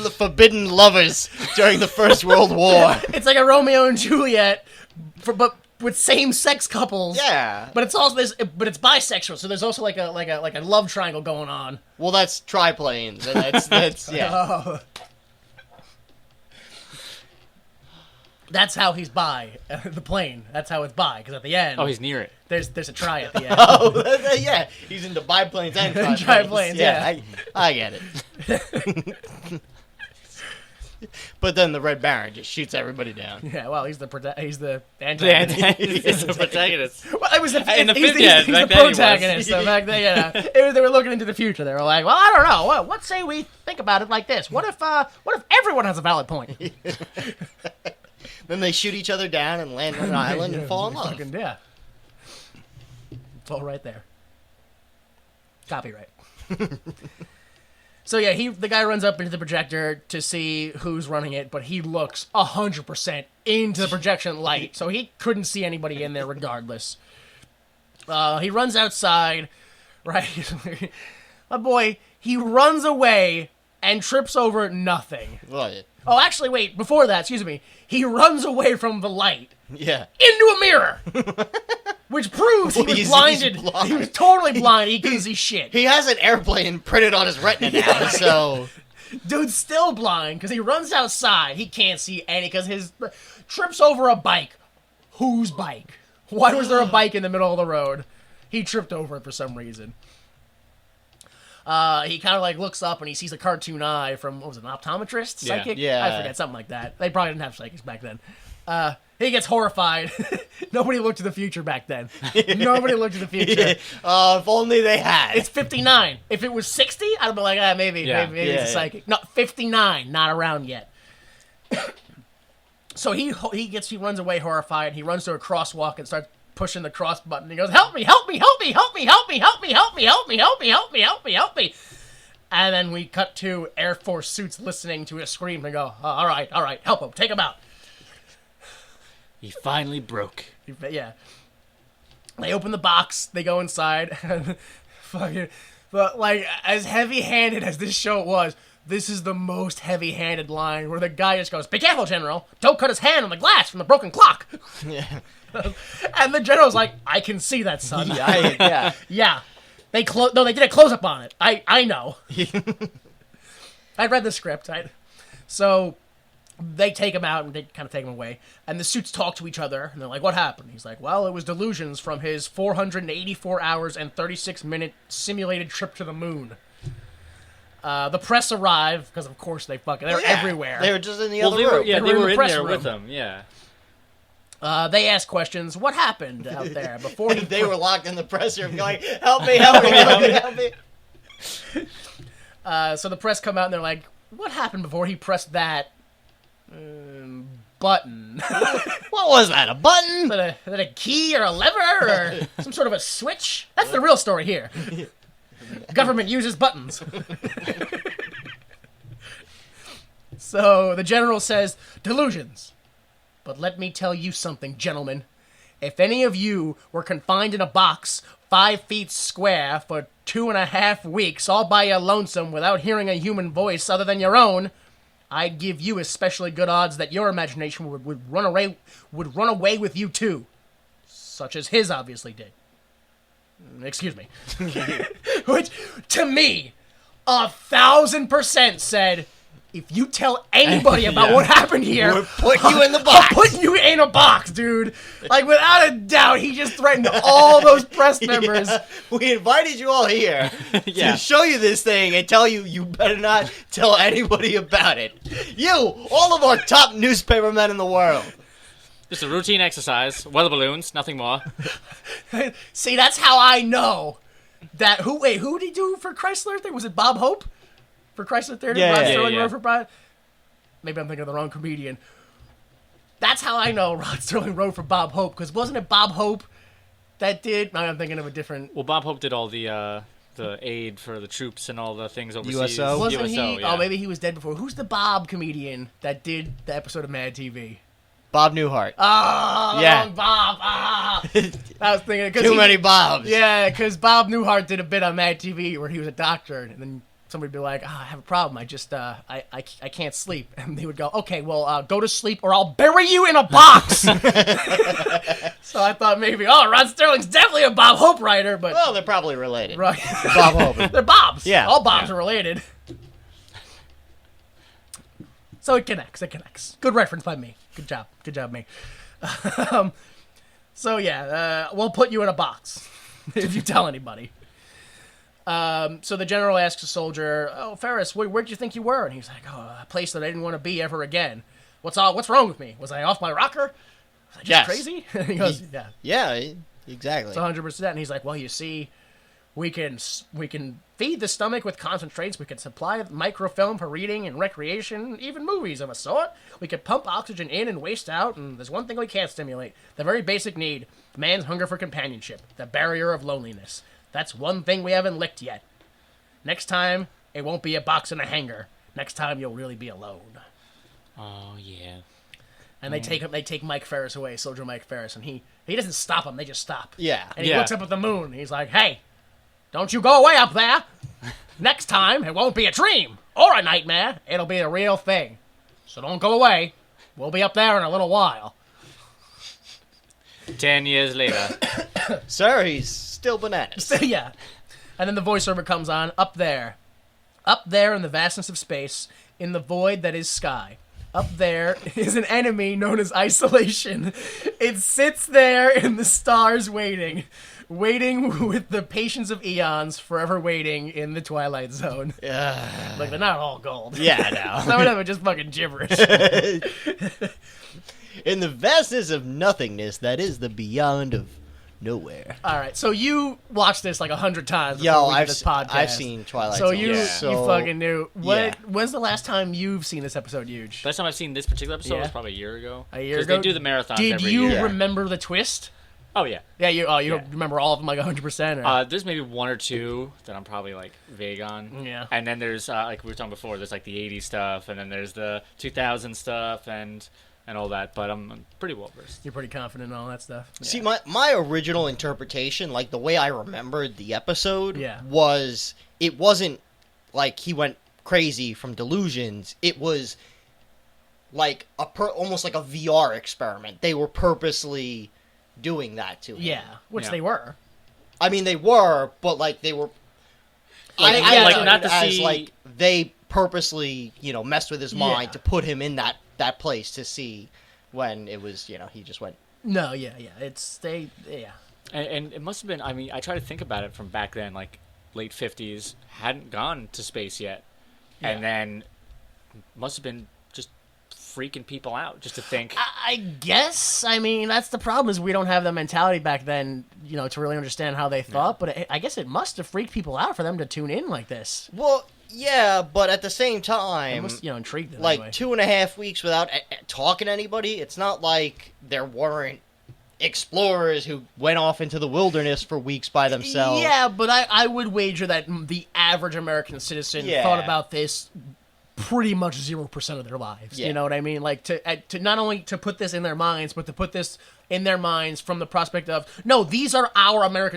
forbidden lovers during the First World War. It's like a Romeo and Juliet, but with same-sex couples. Yeah. But it's also but it's bisexual, so there's also like a love triangle going on. Well, that's triplanes, and that's yeah. Oh. That's how he's bi, the plane. That's how it's bi, because at the end, Oh, he's near it. there's a try at the end. Oh, yeah. He's into biplanes and triplanes. Triplanes, yeah. I get it. But then the Red Baron just shoots everybody down. Yeah, well, he's the antagonist. He's the protagonist. Well, it was In the he's 50s, the back then he was. protagonist. So back then, they were looking into the future. They were like, well, I don't know. What say we think about it like this? What if everyone has a valid point? Then they shoot each other down and land on an island and fall in love. Fucking, yeah. It's all right there. Copyright. So yeah, the guy runs up into the projector to see who's running it, but he looks 100% into the projection light, so he couldn't see anybody in there regardless. He runs outside, right? My boy, he runs away and trips over nothing. What? Oh, actually, wait, before that, excuse me. He runs away from the light Yeah. into a mirror, which proves he was He's blinded. blind. He was totally blind. He couldn't see shit. He has an airplane printed on his retina now, so... Dude's still blind because he runs outside. He can't see any because his trips over a bike. Whose bike? Why was there a bike in the middle of the road? He tripped over it for some reason. He kind of like looks up and he sees a cartoon eye from, what was it, an optometrist? Yeah. Psychic? Yeah. I forget, something like that. They probably didn't have psychics back then. He gets horrified. Nobody looked to the future back then. Nobody looked to the future. If only they had. It's 59. If it was 60, I'd be like, maybe it's a psychic. No, 59, not around yet. So he runs away horrified. He runs to a crosswalk and starts pushing the cross button. He goes, help me, help me, help me, help me, help me, help me, help me, help me, help me, help me, help me, help me. And then we cut to Air Force suits listening to his scream and go, oh, all right, help him, take him out. He finally broke. Yeah. They open the box, they go inside, and fucking, but like, as heavy-handed as this show was, this is the most heavy-handed line where the guy just goes, be careful, General, don't cut his hand on the glass from the broken clock. Yeah. And the General's like, I can see that, son. Yeah. Yeah. They did a close-up on it. I know. I read the script. So they take him out and they kind of take him away. And the suits talk to each other. And they're like, what happened? He's like, well, it was delusions from his 484 hours and 36-minute simulated trip to the moon. The press arrive, because of course they're everywhere. They were just in the other room. They were in were the in press there room. with him, yeah. They ask questions. What happened out there before They were locked in the press room going, help me. So the press come out and they're like, what happened before he pressed that button? What was that, a button? Is that a key or a lever or some sort of a switch? That's the real story here. Government uses buttons. So the General says, delusions. But let me tell you something, gentlemen. If any of you were confined in a box 5 feet square for 2.5 weeks all by your lonesome without hearing a human voice other than your own, I'd give you especially good odds that your imagination would run away with you too. Such as his obviously did. Excuse me. Which, to me, 1,000% said, if you tell anybody about what happened here, we'll put you in the box. I'll put you in a box, dude. Like, without a doubt, he just threatened all those press members. Yeah. We invited you all here to show you this thing and tell you you better not tell anybody about it. You, all of our top newspaper men in the world. Just a routine exercise. Weather balloons, nothing more. See, that's how I know that. Who did he do for Chrysler thing? Was it Bob Hope? For Chrysler Theater? Rod Serling wrote for Bob? Maybe I'm thinking of the wrong comedian. That's how I know Rod Serling wrote for Bob Hope, because wasn't it Bob Hope that did? No, I'm thinking of a different... Well, Bob Hope did all the aid for the troops and all the things overseas. USO? Wasn't USO, he? yeah. Oh, maybe he was dead before. Who's the Bob comedian that did the episode of Mad TV? Bob Newhart. Oh, Yeah. wrong Bob. I was thinking... Too many Bobs. Yeah, because Bob Newhart did a bit on Mad TV where he was a doctor, and then somebody would be like, I have a problem. I just, I can't sleep. And they would go, okay, well, go to sleep or I'll bury you in a box. So I thought maybe, Rod Serling's definitely a Bob Hope writer, but... Well, they're probably related. Right. Bob Hope. They're Bobs. Yeah. All Bobs are related. So it connects. Good reference by me. Good job, me. So yeah, we'll put you in a box if you tell anybody. So the General asks a soldier, "Oh, Ferris, where'd you think you were?" And he's like, "Oh, a place that I didn't want to be ever again. What's wrong with me? Was I off my rocker? Was I just crazy?" And he goes, "Yeah, Yeah, exactly. it's 100%." And he's like, "Well, you see, we can feed the stomach with concentrates. We can supply microfilm for reading and recreation, even movies of a sort. We can pump oxygen in and waste out. And there's one thing we can't stimulate: the very basic need, man's hunger for companionship, the barrier of loneliness. That's one thing we haven't licked yet. Next time, it won't be a box and a hanger. Next time, you'll really be alone." Oh, yeah. And they take Mike Ferris away, Soldier Mike Ferris, and he doesn't stop them. They just stop. Yeah. And he Yeah. looks up at the moon. And he's like, "Hey, don't you go away up there. Next time, it won't be a dream or a nightmare. It'll be a real thing. So don't go away. We'll be up there in a little while." 10 years later. Sir, he's still bananas. So, yeah. And then the voiceover comes on. Up there in the vastness of space, in the void that is sky. Up there is an enemy known as isolation. It sits there in the stars waiting with the patience of eons, forever waiting in the Twilight Zone. Like, they're not all gold. Yeah, I Some of them are just fucking gibberish. know. In the vastness of nothingness, that is the beyond of nowhere. All right, so you watched this like 100 times before Yo, we did this podcast. I've seen Twilight So Zone. you So fucking knew. yeah. When's the last time you've seen this episode, Huge? Last time I've seen this particular episode Yeah. was probably a year ago. A year 'Cause ago? they do the marathons Did every you year. remember the twist? Oh yeah. Yeah, you remember all of them like 100%? Or? There's maybe one or two that I'm probably like vague on. Yeah. And then there's like we were talking before. There's like the '80s stuff, and then there's the 2000 stuff, and all that. But I'm pretty well versed. You're pretty confident in all that stuff. See, my original interpretation, like the way I remembered the episode, was it wasn't like he went crazy from delusions. It was like almost like a VR experiment. They were purposely doing that to him. Yeah, which they were. I mean, they were, but like they were. Like, I like not to as see like they purposely, messed with his mind Yeah. to put him in that place to see when it was, he just went. No, yeah. And it must have been. I mean, I try to think about it from back then, like late '50s, hadn't gone to space yet, and then must have been just freaking people out just to think. I guess. I mean, that's the problem is we don't have the mentality back then, to really understand how they thought. But I guess it must have freaked people out for them to tune in like this. Well, yeah, but at the same It time, must, intrigued them. like anyway. 2.5 weeks without talking to anybody, it's not like there weren't explorers who went off into the wilderness for weeks by themselves. Yeah, but I would wager that the average American citizen thought about this pretty much 0% of their lives. Yeah. You know what I mean? Like to not only to put this in their minds, but to put this in their minds from the prospect of, no, these are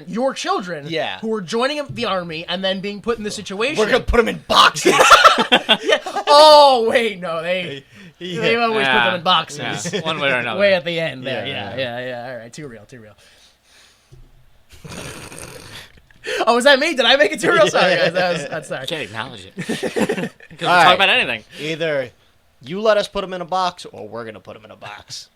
your children who are joining the army and then being put in this situation. We're going to put them in boxes. Oh, wait, no, they always put them in boxes. Yeah, one way or another. Way at the end there. Yeah. All right, too real. Oh, was that me? Did I make it too real? Sorry, guys. That's sorry. I can't acknowledge it. Because we All right. talk about anything. Either you let us put them in a box or we're going to put them in a box.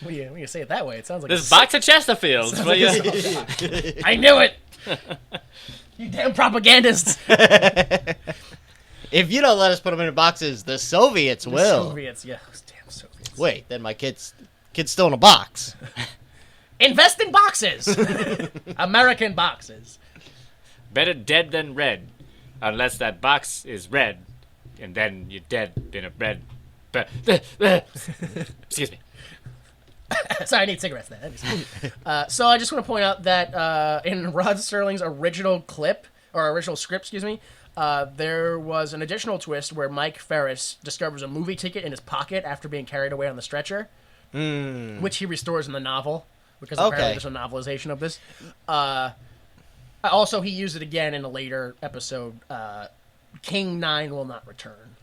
When you say it that way, it sounds like This box of Chesterfields. Well, yeah. I knew it. You damn propagandists. If you don't let us put them in boxes, the Soviets will. Soviets, yeah. Those damn Soviets. Wait, then my kid's still in a box. Invest in boxes. American boxes. Better dead than red. Unless that box is red. And then you're dead in a bread. Excuse me. Sorry, I need cigarettes then. So I just want to point out that in Rod Serling's original script, there was an additional twist where Mike Ferris discovers a movie ticket in his pocket after being carried away on the stretcher, which he restores in the novel, because apparently there's a novelization of this. Also, he used it again in a later episode, King 9 Will Not Return.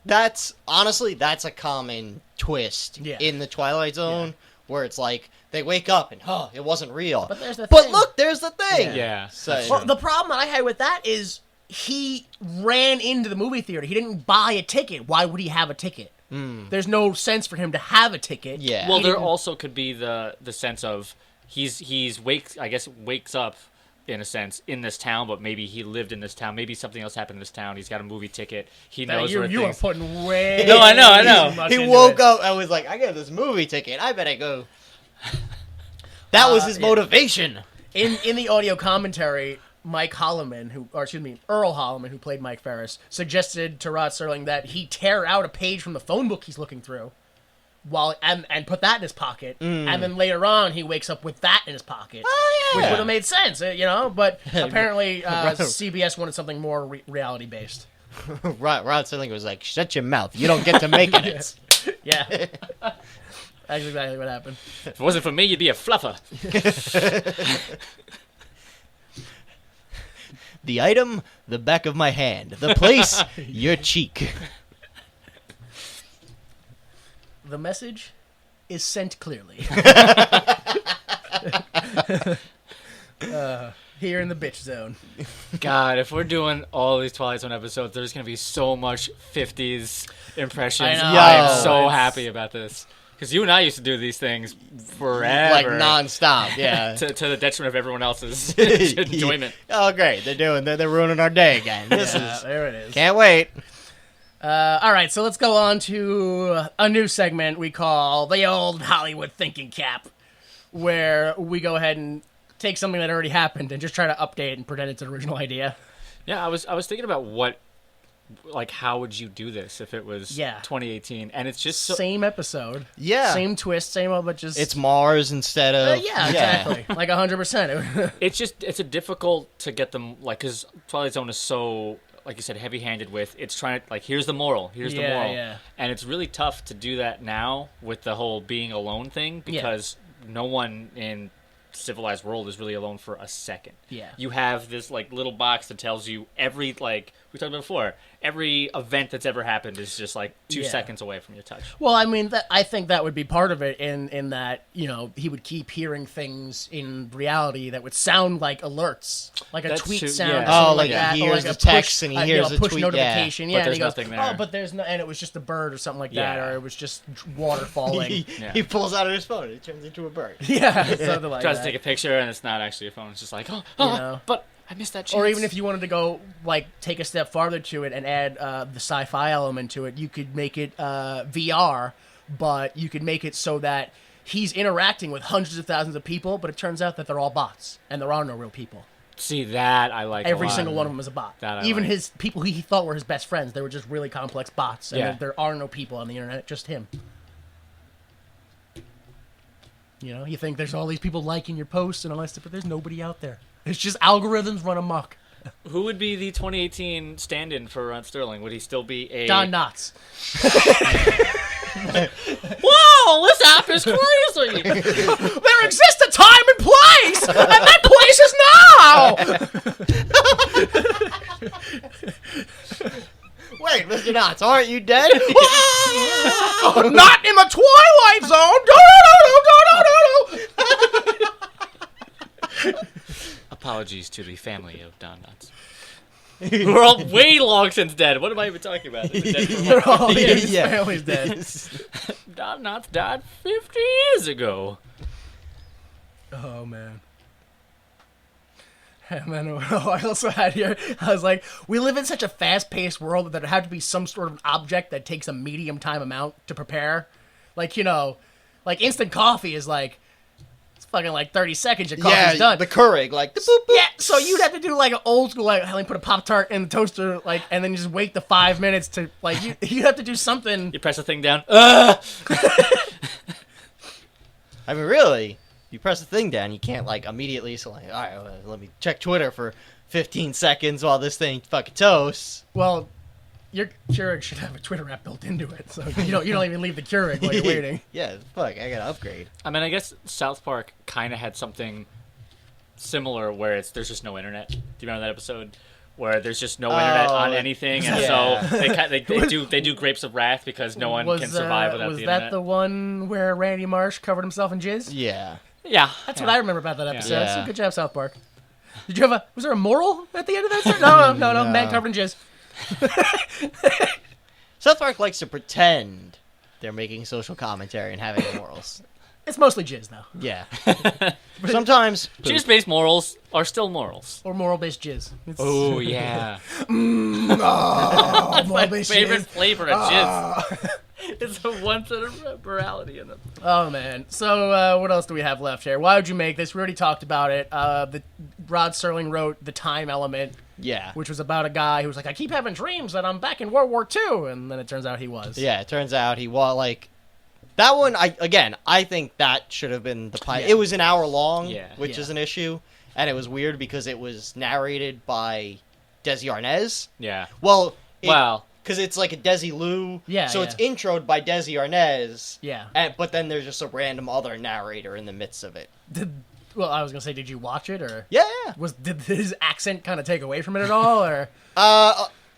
That's honestly a common twist in the Twilight Zone where it's like they wake up and it wasn't real. But there's the But thing. look, there's the thing. Yeah. So, Well, the problem that I had with that is he ran into the movie theater. He didn't buy a ticket. Why would he have a ticket? There's no sense for him to have a ticket. Yeah. Well, He there didn't- also could be the sense of he wakes up in a sense in this town, but maybe he lived in this town. Maybe something else happened in this town. He's got a movie ticket. He knows where you are things. putting way. No, I know. too much he into woke it. up and was like, I got this movie ticket. I better go. That was his motivation. In the audio commentary, Earl Holliman, who played Mike Ferris, suggested to Rod Serling that he tear out a page from the phone book he's looking through, and put that in his pocket, and then later on he wakes up with that in his pocket, which would have made sense, But apparently CBS wanted something more reality based. Rod Serling was like, shut your mouth. You don't get to make it. Yeah, that's exactly what happened. If it wasn't for me, you'd be a fluffer. The item, the back of my hand. The place, your cheek. The message is sent clearly. Here in the bitch zone. God, if we're doing all these Twilight Zone episodes, there's gonna be so much '50s impressions. I know. I am Yo, so it's- happy about this because you and I used to do these things forever, Like nonstop, yeah. to the detriment of everyone else's enjoyment. Oh, great. They're ruining our day again. This is, There it is. can't wait. All right, so let's go on to a new segment we call the old Hollywood thinking cap, where we go ahead and take something that already happened and just try to update and pretend it's an original idea. Yeah, I was thinking about what like, how would you do this if it was 2018? And it's just same episode. Yeah. Same twist, same all, but just... It's Mars instead of... exactly. Like 100%. it's a difficult to get them, like, because Twilight Zone is so, like you said, heavy-handed with, it's trying to, like, here's the moral, the moral. Yeah. And it's really tough to do that now with the whole being alone thing, because no one in civilized world is really alone for a second. Yeah. You have this, like, little box that tells you every, like, we talked about before, every event that's ever happened is just, like, 2 seconds away from your touch. Well, I mean, I think that would be part of it in that, you know, he would keep hearing things in reality that would sound like alerts, like a That's tweet true, sound. yeah. or something Oh, like that, he or hears like the a text and he hears a the push tweet, notification. But Yeah, and there's he goes, nothing there. oh, but there's no, and it was just a bird or something like that, Yeah. or it was just water falling. He pulls out his phone and it turns into a bird. Yeah, something like Tries that. to take a picture and it's not actually a phone. It's just like, You know? but I missed that chance. Or even if you wanted to go, like, take a step farther to it and add the sci-fi element to it, you could make it VR, but you could make it so that he's interacting with hundreds of thousands of people, but it turns out that they're all bots, and there are no real people. See, that I like Every a lot. single one of them is a bot. That I Even like. his people he thought were his best friends, they were just really complex bots, and Yeah. there are no people on the internet, just him. You know, you think there's all these people liking your posts and all that stuff, but there's nobody out there. It's just algorithms run amok. Who would be the 2018 stand-in for Rod Serling? Would he still be a... Don Knotts. Whoa, this app is crazy! There exists a time and place, and that place is now. Wait, Mr. Knotts, aren't you dead? Not in the Twilight Zone. Apologies to the family of Don Knotts. We're all way long since dead. What am I even talking about? They've been dead for They're all his Yeah. family's dead. Don Knotts died 50 years ago. Oh man. And then I also had here, I was like, we live in such a fast-paced world that there had to be some sort of object that takes a medium time amount to prepare. Like, you know, like instant coffee is like, it's fucking like 30 seconds, your coffee's done. the Keurig, like, the boop, boop. Yeah, so you'd have to do like an old school, like, how they put a Pop-Tart in the toaster, like, and then you just wait the 5 minutes to, like, you have to do something. You press the thing down. I mean, really, you press the thing down, you can't, like, immediately, so, like, all right, well, let me check Twitter for 15 seconds while this thing fucking toasts. Well, your Keurig should have a Twitter app built into it, so you don't even leave the Keurig while you're waiting. Yeah, fuck, I gotta upgrade. I mean, I guess South Park kind of had something similar where there's just no internet. Do you remember that episode where there's just no internet on anything, and yeah. so they do Grapes of Wrath because no one can survive without the internet. Was that the one where Randy Marsh covered himself in jizz? Yeah. Yeah, That's what I remember about that episode. Yeah. So good job, South Park. Did you have was there a moral at the end of that story? No, man covered in jizz. South Park likes to pretend they're making social commentary and having morals. It's mostly jizz, though. Yeah. Sometimes. Jizz-based morals are still morals. Or moral-based jizz. It's, Oh yeah, moral-based favorite jizz. flavor of jizz. It's the one sort of morality in them. Oh, man. So, what else do we have left here? Why would you make this? We already talked about it. The Rod Serling wrote The Time Element, Yeah. which was about a guy who was like, I keep having dreams that I'm back in World War II. And then it turns out he was. Yeah, it turns out he was, like... That one, I think that should have been the pilot. Yeah. It was an hour long, Yeah. which Yeah. is an issue. And it was weird because it was narrated by Desi Arnaz. Yeah. Well... Well, Because it's like a Desi Lou. Yeah, So yeah. it's introed by Desi Arnaz. Yeah. But then there's just a random other narrator in the midst of it. Well, I was going to say, did you watch it? Or Yeah. did his accent kind of take away from it at all? Or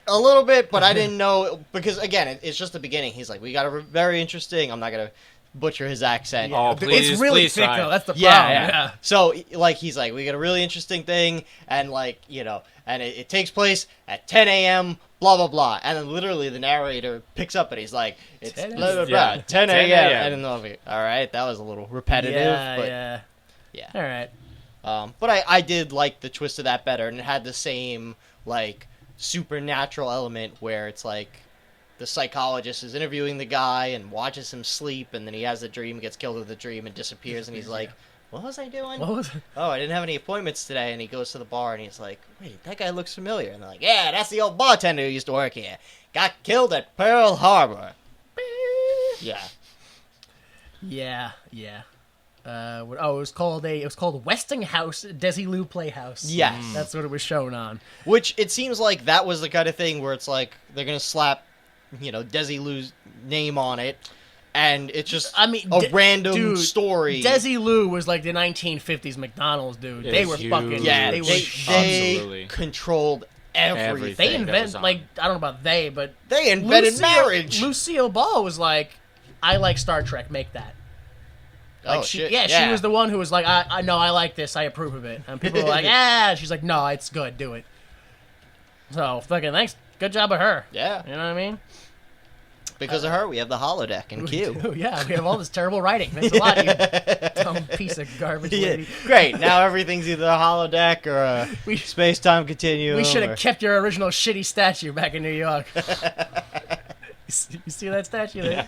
A little bit, but I didn't know. Because, again, it's just the beginning. He's like, we got a very interesting... I'm not going to butcher his accent. Oh, please, it's really please thick, try. though. That's the problem. Yeah. So, like, he's like, we got a really interesting thing, and, like, you know, and it takes place at 10 a.m., blah, blah, blah. And then literally the narrator picks up and he's like, it's 10 blah, blah, blah, Yeah. 10 10 a.m. a.m. I don't know if it, all right, that was a little repetitive. Yeah, but, yeah. yeah. All right. But I did like the twist of that better, and it had the same, like, supernatural element where it's like, the psychologist is interviewing the guy and watches him sleep, and then he has a dream, gets killed with the dream, and disappears, and he's like, what was I doing? What was it? Oh, I didn't have any appointments today. And he goes to the bar and he's like, wait, that guy looks familiar. And they're like, yeah, that's the old bartender who used to work here. Got killed at Pearl Harbor. Yeah. Yeah. It was called Westinghouse Desilu Playhouse. Yes. That's what it was shown on. Which it seems like that was the kind of thing where it's like they're going to slap, Desilu's name on it. And it's just a random story. Desilu was like the 1950s McDonald's, dude. They were huge. fucking... Yeah, they they Absolutely. controlled everything. They that invented, was on. like, I don't know about they, but... They invented marriage. Lucille Ball was like, I like Star Trek, make that. Like shit. She was the one who was like, I know, I like this, I approve of it. And people were like, she's like, no, it's good, do it. So, fucking thanks. Good job of her. Yeah. You know what I mean? Because of her, we have the holodeck and Q. Oh, yeah, we have all this terrible writing. Thanks a lot, you dumb piece of garbage lady. Great. Now everything's either a holodeck or a space-time continuum. We should have kept your original shitty statue back in New York. You see that statue there?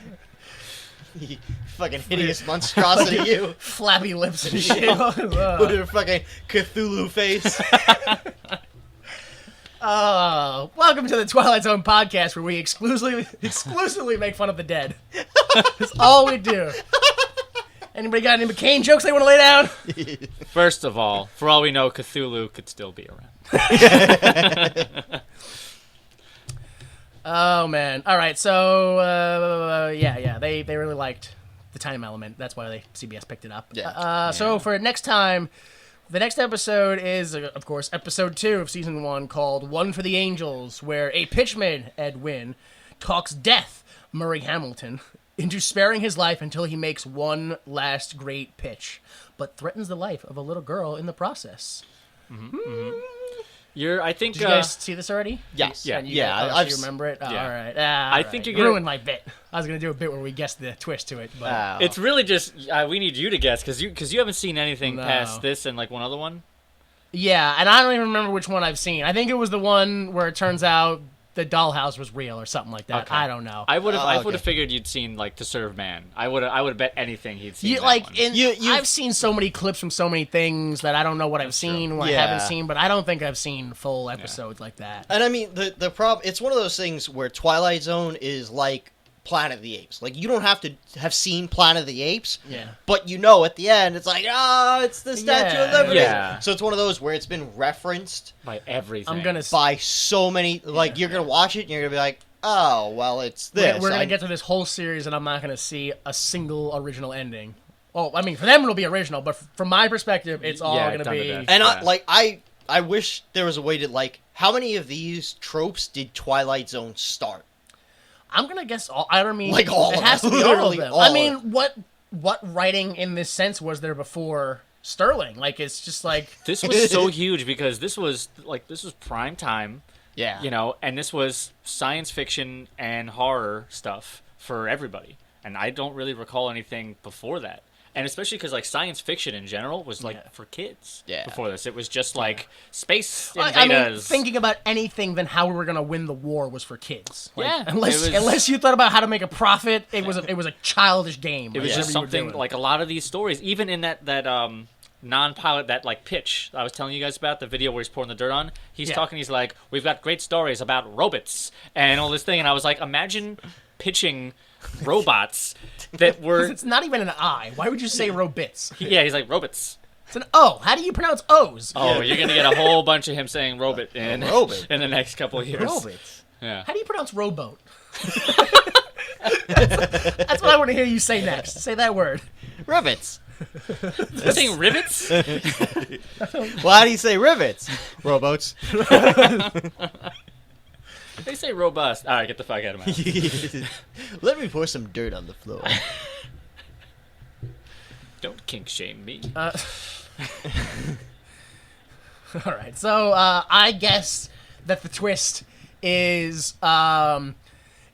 You fucking hideous monstrosity, you. Flappy lips and shit. With her fucking Cthulhu face. Welcome to the Twilight Zone podcast, where we exclusively make fun of the dead. That's all we do. Anybody got any McCain jokes they want to lay down? First of all, for all we know, Cthulhu could still be around. Oh, man. All right, so, they really liked the time element. That's why CBS picked it up. Yeah. So for next time, the next episode is, of course, episode 2 of season 1, called One for the Angels, where a pitchman, Ed Wynn, talks death, Murray Hamilton, into sparing his life until he makes one last great pitch, but threatens the life of a little girl in the process. I think Did you guys see this already? Yes. Yeah. You remember it? Oh, Yeah. all right. I think you're gonna ruined my bit. I was gonna do a bit where we guessed the twist to it, but it's really just we need you to guess because you haven't seen anything No. past this and like one other one. yeah, and I don't even remember which one I've seen. I think it was the one where it turns out the dollhouse was real or something like that. Okay. I don't know. I would have okay. figured you'd seen like To Serve Man. I would have bet anything he'd seen. You, that like, one. I've seen so many clips from so many things that I don't know what I've seen, what I Yeah. haven't seen, but I don't think I've seen full episodes like that. And I mean, the problem, it's one of those things where Twilight Zone is like Planet of the Apes. Like, you don't have to have seen Planet of the Apes, Yeah. but at the end, it's like, it's the Statue of Yeah. Liberty. Yeah. So it's one of those where it's been referenced By everything. I'm gonna. by so many, like, you're going to watch it and you're going to be like, oh, well, it's this. We're gonna get to this whole series, and I'm not gonna see a single original ending. Well, I mean, for them it'll be original, but from my perspective, it's all Yeah, gonna done to be. death. And Yeah. I wish there was a way to, like, how many of these tropes did Twilight Zone start? I'm gonna guess all. I don't mean Like all it of has them. to be all of Literally them. all I of mean, what writing in this sense was there before Sterling? Like, it's just like This was so huge because this was prime time, Yeah. and this was science fiction and horror stuff for everybody. And I don't really recall anything before that. And especially because like science fiction in general was like for kids. Yeah. Before this, it was just like space I mean, invaders. thinking about anything than how we were gonna win the war was for kids. Like, Yeah, unless you thought about how to make a profit, it was a childish game. It was like, just whatever you were something doing. like a lot of these stories, even in that non-pilot, that like pitch I was telling you guys about, the video where he's pouring the dirt on. He's talking. He's like, "We've got great stories about robots and all this thing," and I was like, imagine pitching robots that were. It's not even an I. Why would you say robits? Yeah, he's like robots. It's an O. How do you pronounce O's? Oh, you're gonna get a whole bunch of him saying robot in robot. in the next couple of years. Robits. Yeah. How do you pronounce rowboat? That's what I want to hear you say next. Say that word. Rivets. They're saying rivets? Well, how do you say rivets? Rowboats. They say robust. All right, get the fuck out of my house. Let me pour some dirt on the floor. Don't kink shame me. All right. So I guess that the twist is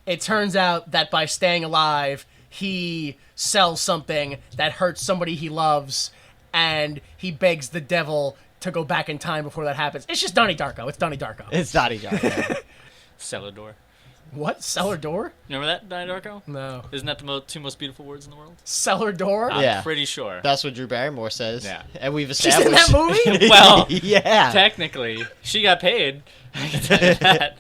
it turns out that by staying alive, he sells something that hurts somebody he loves, and he begs the devil to go back in time before that happens. It's just Donnie Darko. It's Donnie Darko. It's Donnie Darko. Celador. What? Cellar door? Remember that, Donnie Darko? No. Isn't that the two most beautiful words in the world? Cellar door? I'm Yeah. pretty sure. That's what Drew Barrymore says. Yeah. And we've She's established in that movie? Well, yeah. technically, she got paid. I can tell you that.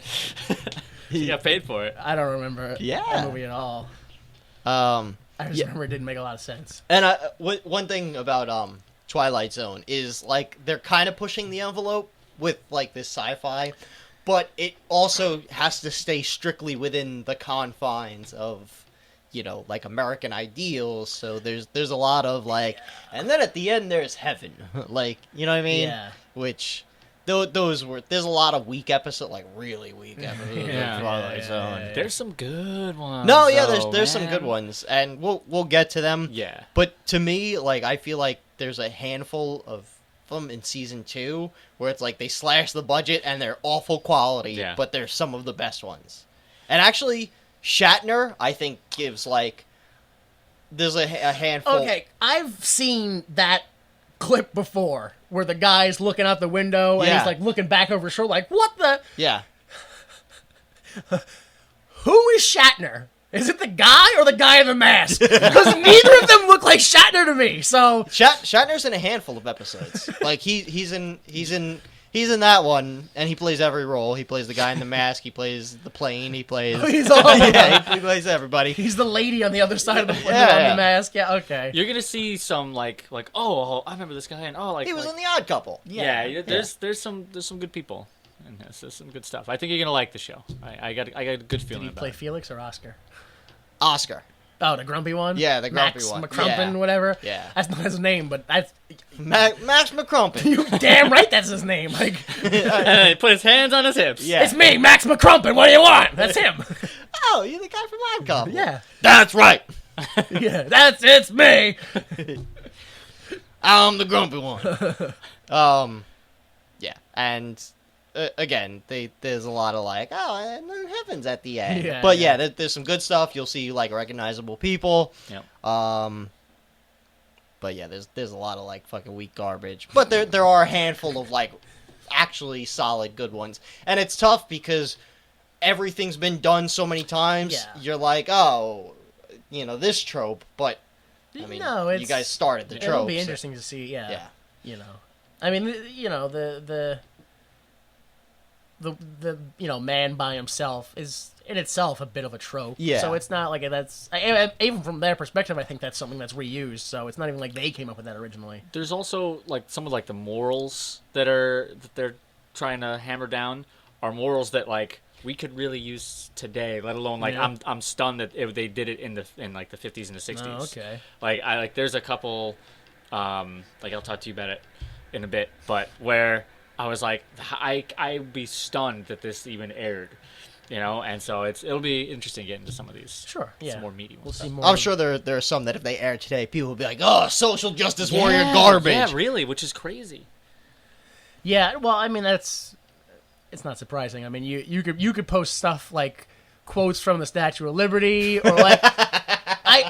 She got paid for it. I don't remember Yeah. that movie at all. I just remember it didn't make a lot of sense. And one thing about Twilight Zone is like they're kind of pushing the envelope with like this sci-fi, but it also has to stay strictly within the confines of, you know, like American ideals. So there's a lot of like, and then at the end there's heaven, like, you know what I mean? Yeah. Which there's a lot of weak episodes, like really weak episodes Yeah. of Twilight Zone. There's some good ones. No, yeah, though, there's some good man. ones, and we'll get to them. Yeah. But to me, like, I feel like there's a handful of them in season 2 where it's like they slash the budget and they're awful quality, Yeah. but they're some of the best ones. And actually, Shatner, I think, gives like there's a handful. Okay, I've seen that clip before where the guy's looking out the window and Yeah. he's like looking back over his shoulder like, what the? Yeah. Who is Shatner? Is it the guy or the guy in the mask? Because neither of them look like Shatner to me. So Shatner's in a handful of episodes. Like he's in that one, and he plays every role. He plays the guy in the mask. He plays the plane. He plays. he's all Yeah, he plays everybody. He's the lady on the other side of the window Yeah, on yeah. the mask. Yeah, okay. You're gonna see some like oh I remember this guy and oh like He was like, in The Odd Couple. yeah, there's some good people and there's some good stuff. I think you're gonna like the show. I got a good Did feeling he about play it. Felix or Oscar? Oscar. Oh, the grumpy one? Yeah, the grumpy Max one. McCrumpin, Yeah. whatever. Yeah. That's not his name, but that's... Max McCrumpin. You damn right that's his name. Like, And he put his hands on his hips. Yeah. it's me, Max McCrumpin. What do you want? That's him. Oh, you're the guy from Odd Couple. Yeah. That's right. Yeah, it's me. I'm the grumpy one. Yeah, and again, there's a lot of like, oh, and then heaven's at the end. Yeah, But yeah. there's some good stuff. You'll see like recognizable people. Yep. But yeah, there's a lot of like fucking weak garbage. But there are a handful of like actually solid good ones, and it's tough because everything's been done so many times. Yeah. You're like, oh, you know, this trope, but I mean, no, you guys started the trope. It'll be so- interesting to see, Yeah. you know. I mean, you know, the you know, man by himself is in itself a bit of a trope. Yeah. So it's not like even from their perspective, I think that's something that's reused. So it's not even like they came up with that originally. There's also like some of like the morals that they're trying to hammer down are morals that like we could really use today. Let alone like Yeah. I'm stunned that they did it in like the 50s and the 60s. Oh, okay. Like there's a couple like I'll talk to you about it in a bit, but where I was like I'd be stunned that this even aired, you know, and so it'll be interesting to get into some of these. Sure. Yeah. Some more meaty ones. We'll see more. I'm sure there are some that if they air today, people will be like, "Oh, social justice warrior garbage." Yeah, really, which is crazy. Yeah. Well, I mean, it's not surprising. I mean, you could post stuff like quotes from the Statue of Liberty or like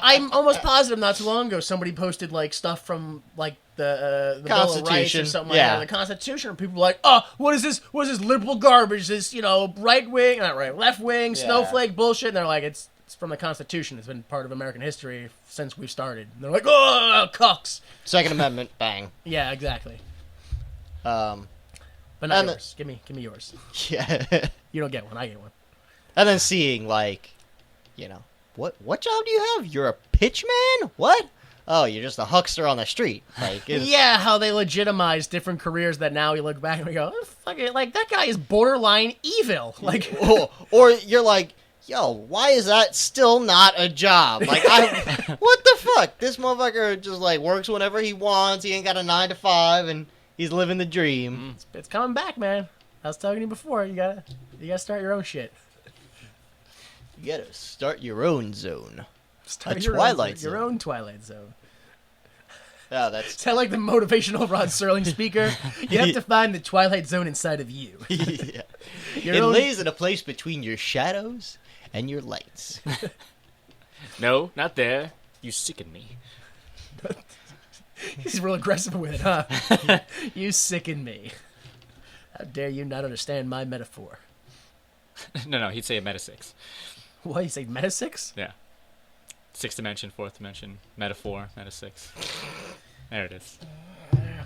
I'm almost positive not too long ago somebody posted like stuff from like the Bill of Rights or Constitution, something yeah. like that, the Constitution, and people were like, oh, what is this liberal garbage, this, you know, left wing, snowflake bullshit, and they're like, it's from the Constitution, it's been part of American history since we've started, and they're like, oh, cucks. Second Amendment, bang. Yeah, exactly. But not And yours. Give me yours. Yeah. You don't get one, I get one. And then seeing like, you know, what job do you have? You're a pitchman? What? Oh, you're just a huckster on the street. Like, Yeah, how they legitimize different careers that now you look back and we go, oh, fuck it, like, that guy is borderline evil. Like, or you're like, yo, why is that still not a job? Like, what the fuck? This motherfucker just like works whenever he wants. He ain't got a 9 to 5, and he's living the dream. it's coming back, man. I was talking to you before. You gotta start your own shit. You gotta start your own zone. Start A your Twilight own, Zone. Your own Twilight Zone. Oh, that's Is that like the motivational Rod Serling speaker? You have to find the Twilight Zone inside of you. yeah. Your It own- lays in a place between your shadows and your lights. No, not there. You sicken me. He's real aggressive with it, huh? You sicken me. How dare you not understand my metaphor? No, he'd say a meta 6. What, you say meta 6? Yeah. 6th dimension, 4th dimension, meta 4, meta 6. There it is.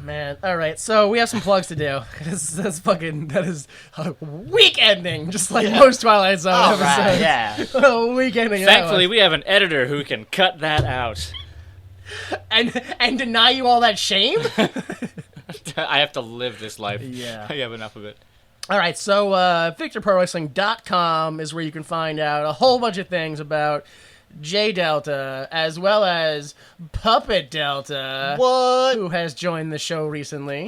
Man, all right. So we have some plugs to do. That is a weak ending, just like most Twilight Zone All episodes. right, yeah. A weak ending. that Thankfully, was. we have an editor who can cut that out. and deny you all that shame. I have to live this life. Yeah. I have enough of it. All right, so VictorProWrestling.com is where you can find out a whole bunch of things about J Delta, as well as Puppet Delta, What? who has joined the show recently.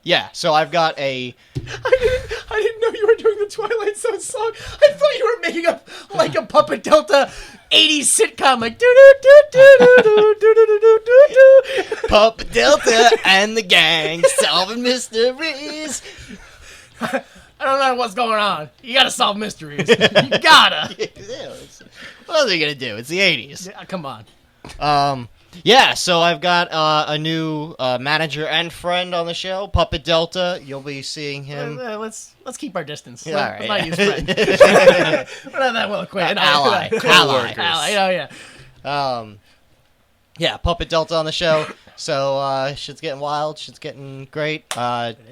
Yeah, so I've got a... I didn't know you were doing the Twilight Zone song. I thought you were making up like a Puppet Delta 80s sitcom, like do-do-do-do-do-do-do-do-do-do. Puppet Delta and the gang solving mysteries. I don't know what's going on. You gotta solve mysteries. You gotta. What else are you gonna do? It's the 80s. Yeah, come on. Yeah, so I've got a new manager and friend on the show, Puppet Delta. You'll be seeing him. Let's keep our distance. Yeah, Let's all not right. use friend. We're not that well acquainted. Ally. Ally. Oh, yeah. Yeah, Puppet Delta on the show. So shit's getting wild. Shit's getting great.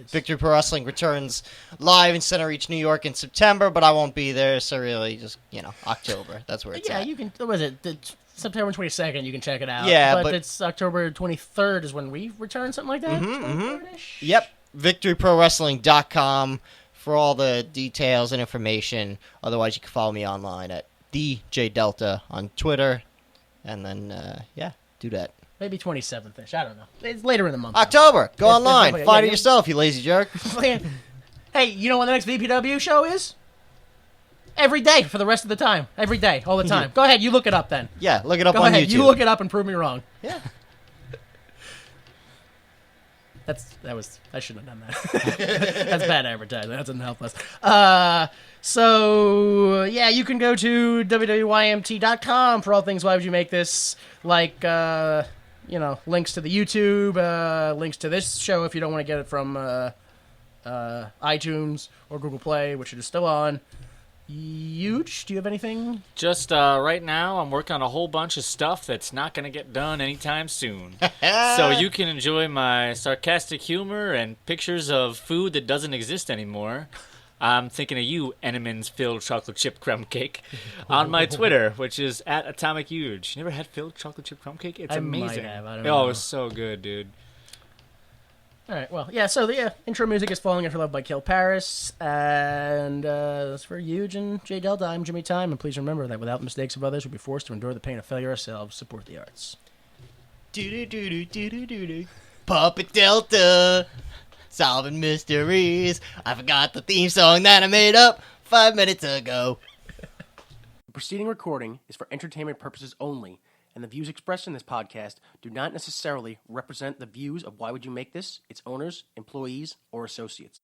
Victory Pro Wrestling returns live in Center Reach, New York in September, but I won't be there. So really, just October. That's where it's Yeah, at. you can. What was it? September 22nd. You can check it out. Yeah, but but it's October 23rd is when we return, something like that. Yep. VictoryProWrestling.com for all the details and information. Otherwise, you can follow me online at DJDelta on Twitter. And then, do that. Maybe 27th-ish. I don't know. It's later in the month. though. October. Go online. yeah, Find it yeah. yourself, you lazy jerk. Hey, you know when the next VPW show is? Every day for the rest of the time. Every day, all the time. Go ahead, you look it up then. Yeah, look it up Go on ahead, YouTube. you look it up and prove me wrong. Yeah. I shouldn't have done that. That's bad advertising. That doesn't help us. So yeah, you can go to www.ymt.com for all things Why Would You Make This, like links to the YouTube, links to this show if you don't want to get it from iTunes or Google Play, which it is still on. Huge. Do you have anything? Just right now, I'm working on a whole bunch of stuff that's not going to get done anytime soon. So you can enjoy my sarcastic humor and pictures of food that doesn't exist anymore. I'm thinking of you, Enemans filled chocolate chip crumb cake, on my Twitter, which is at Atomic Huge. You never had filled chocolate chip crumb cake? It's I might amazing. have, I don't Oh, know. it's so good, dude. All right, well, yeah, so the intro music is Falling Into Love by Kill Paris, and that's for Huge and J Delta. I'm Jimmy Time, and please remember that without the mistakes of others, we'll be forced to endure the pain of failure ourselves. Support the arts. Puppet Delta, solving mysteries. I forgot the theme song that I made up 5 minutes ago. The preceding recording is for entertainment purposes only, and the views expressed in this podcast do not necessarily represent the views of Why Would You Make This, its owners, employees, or associates.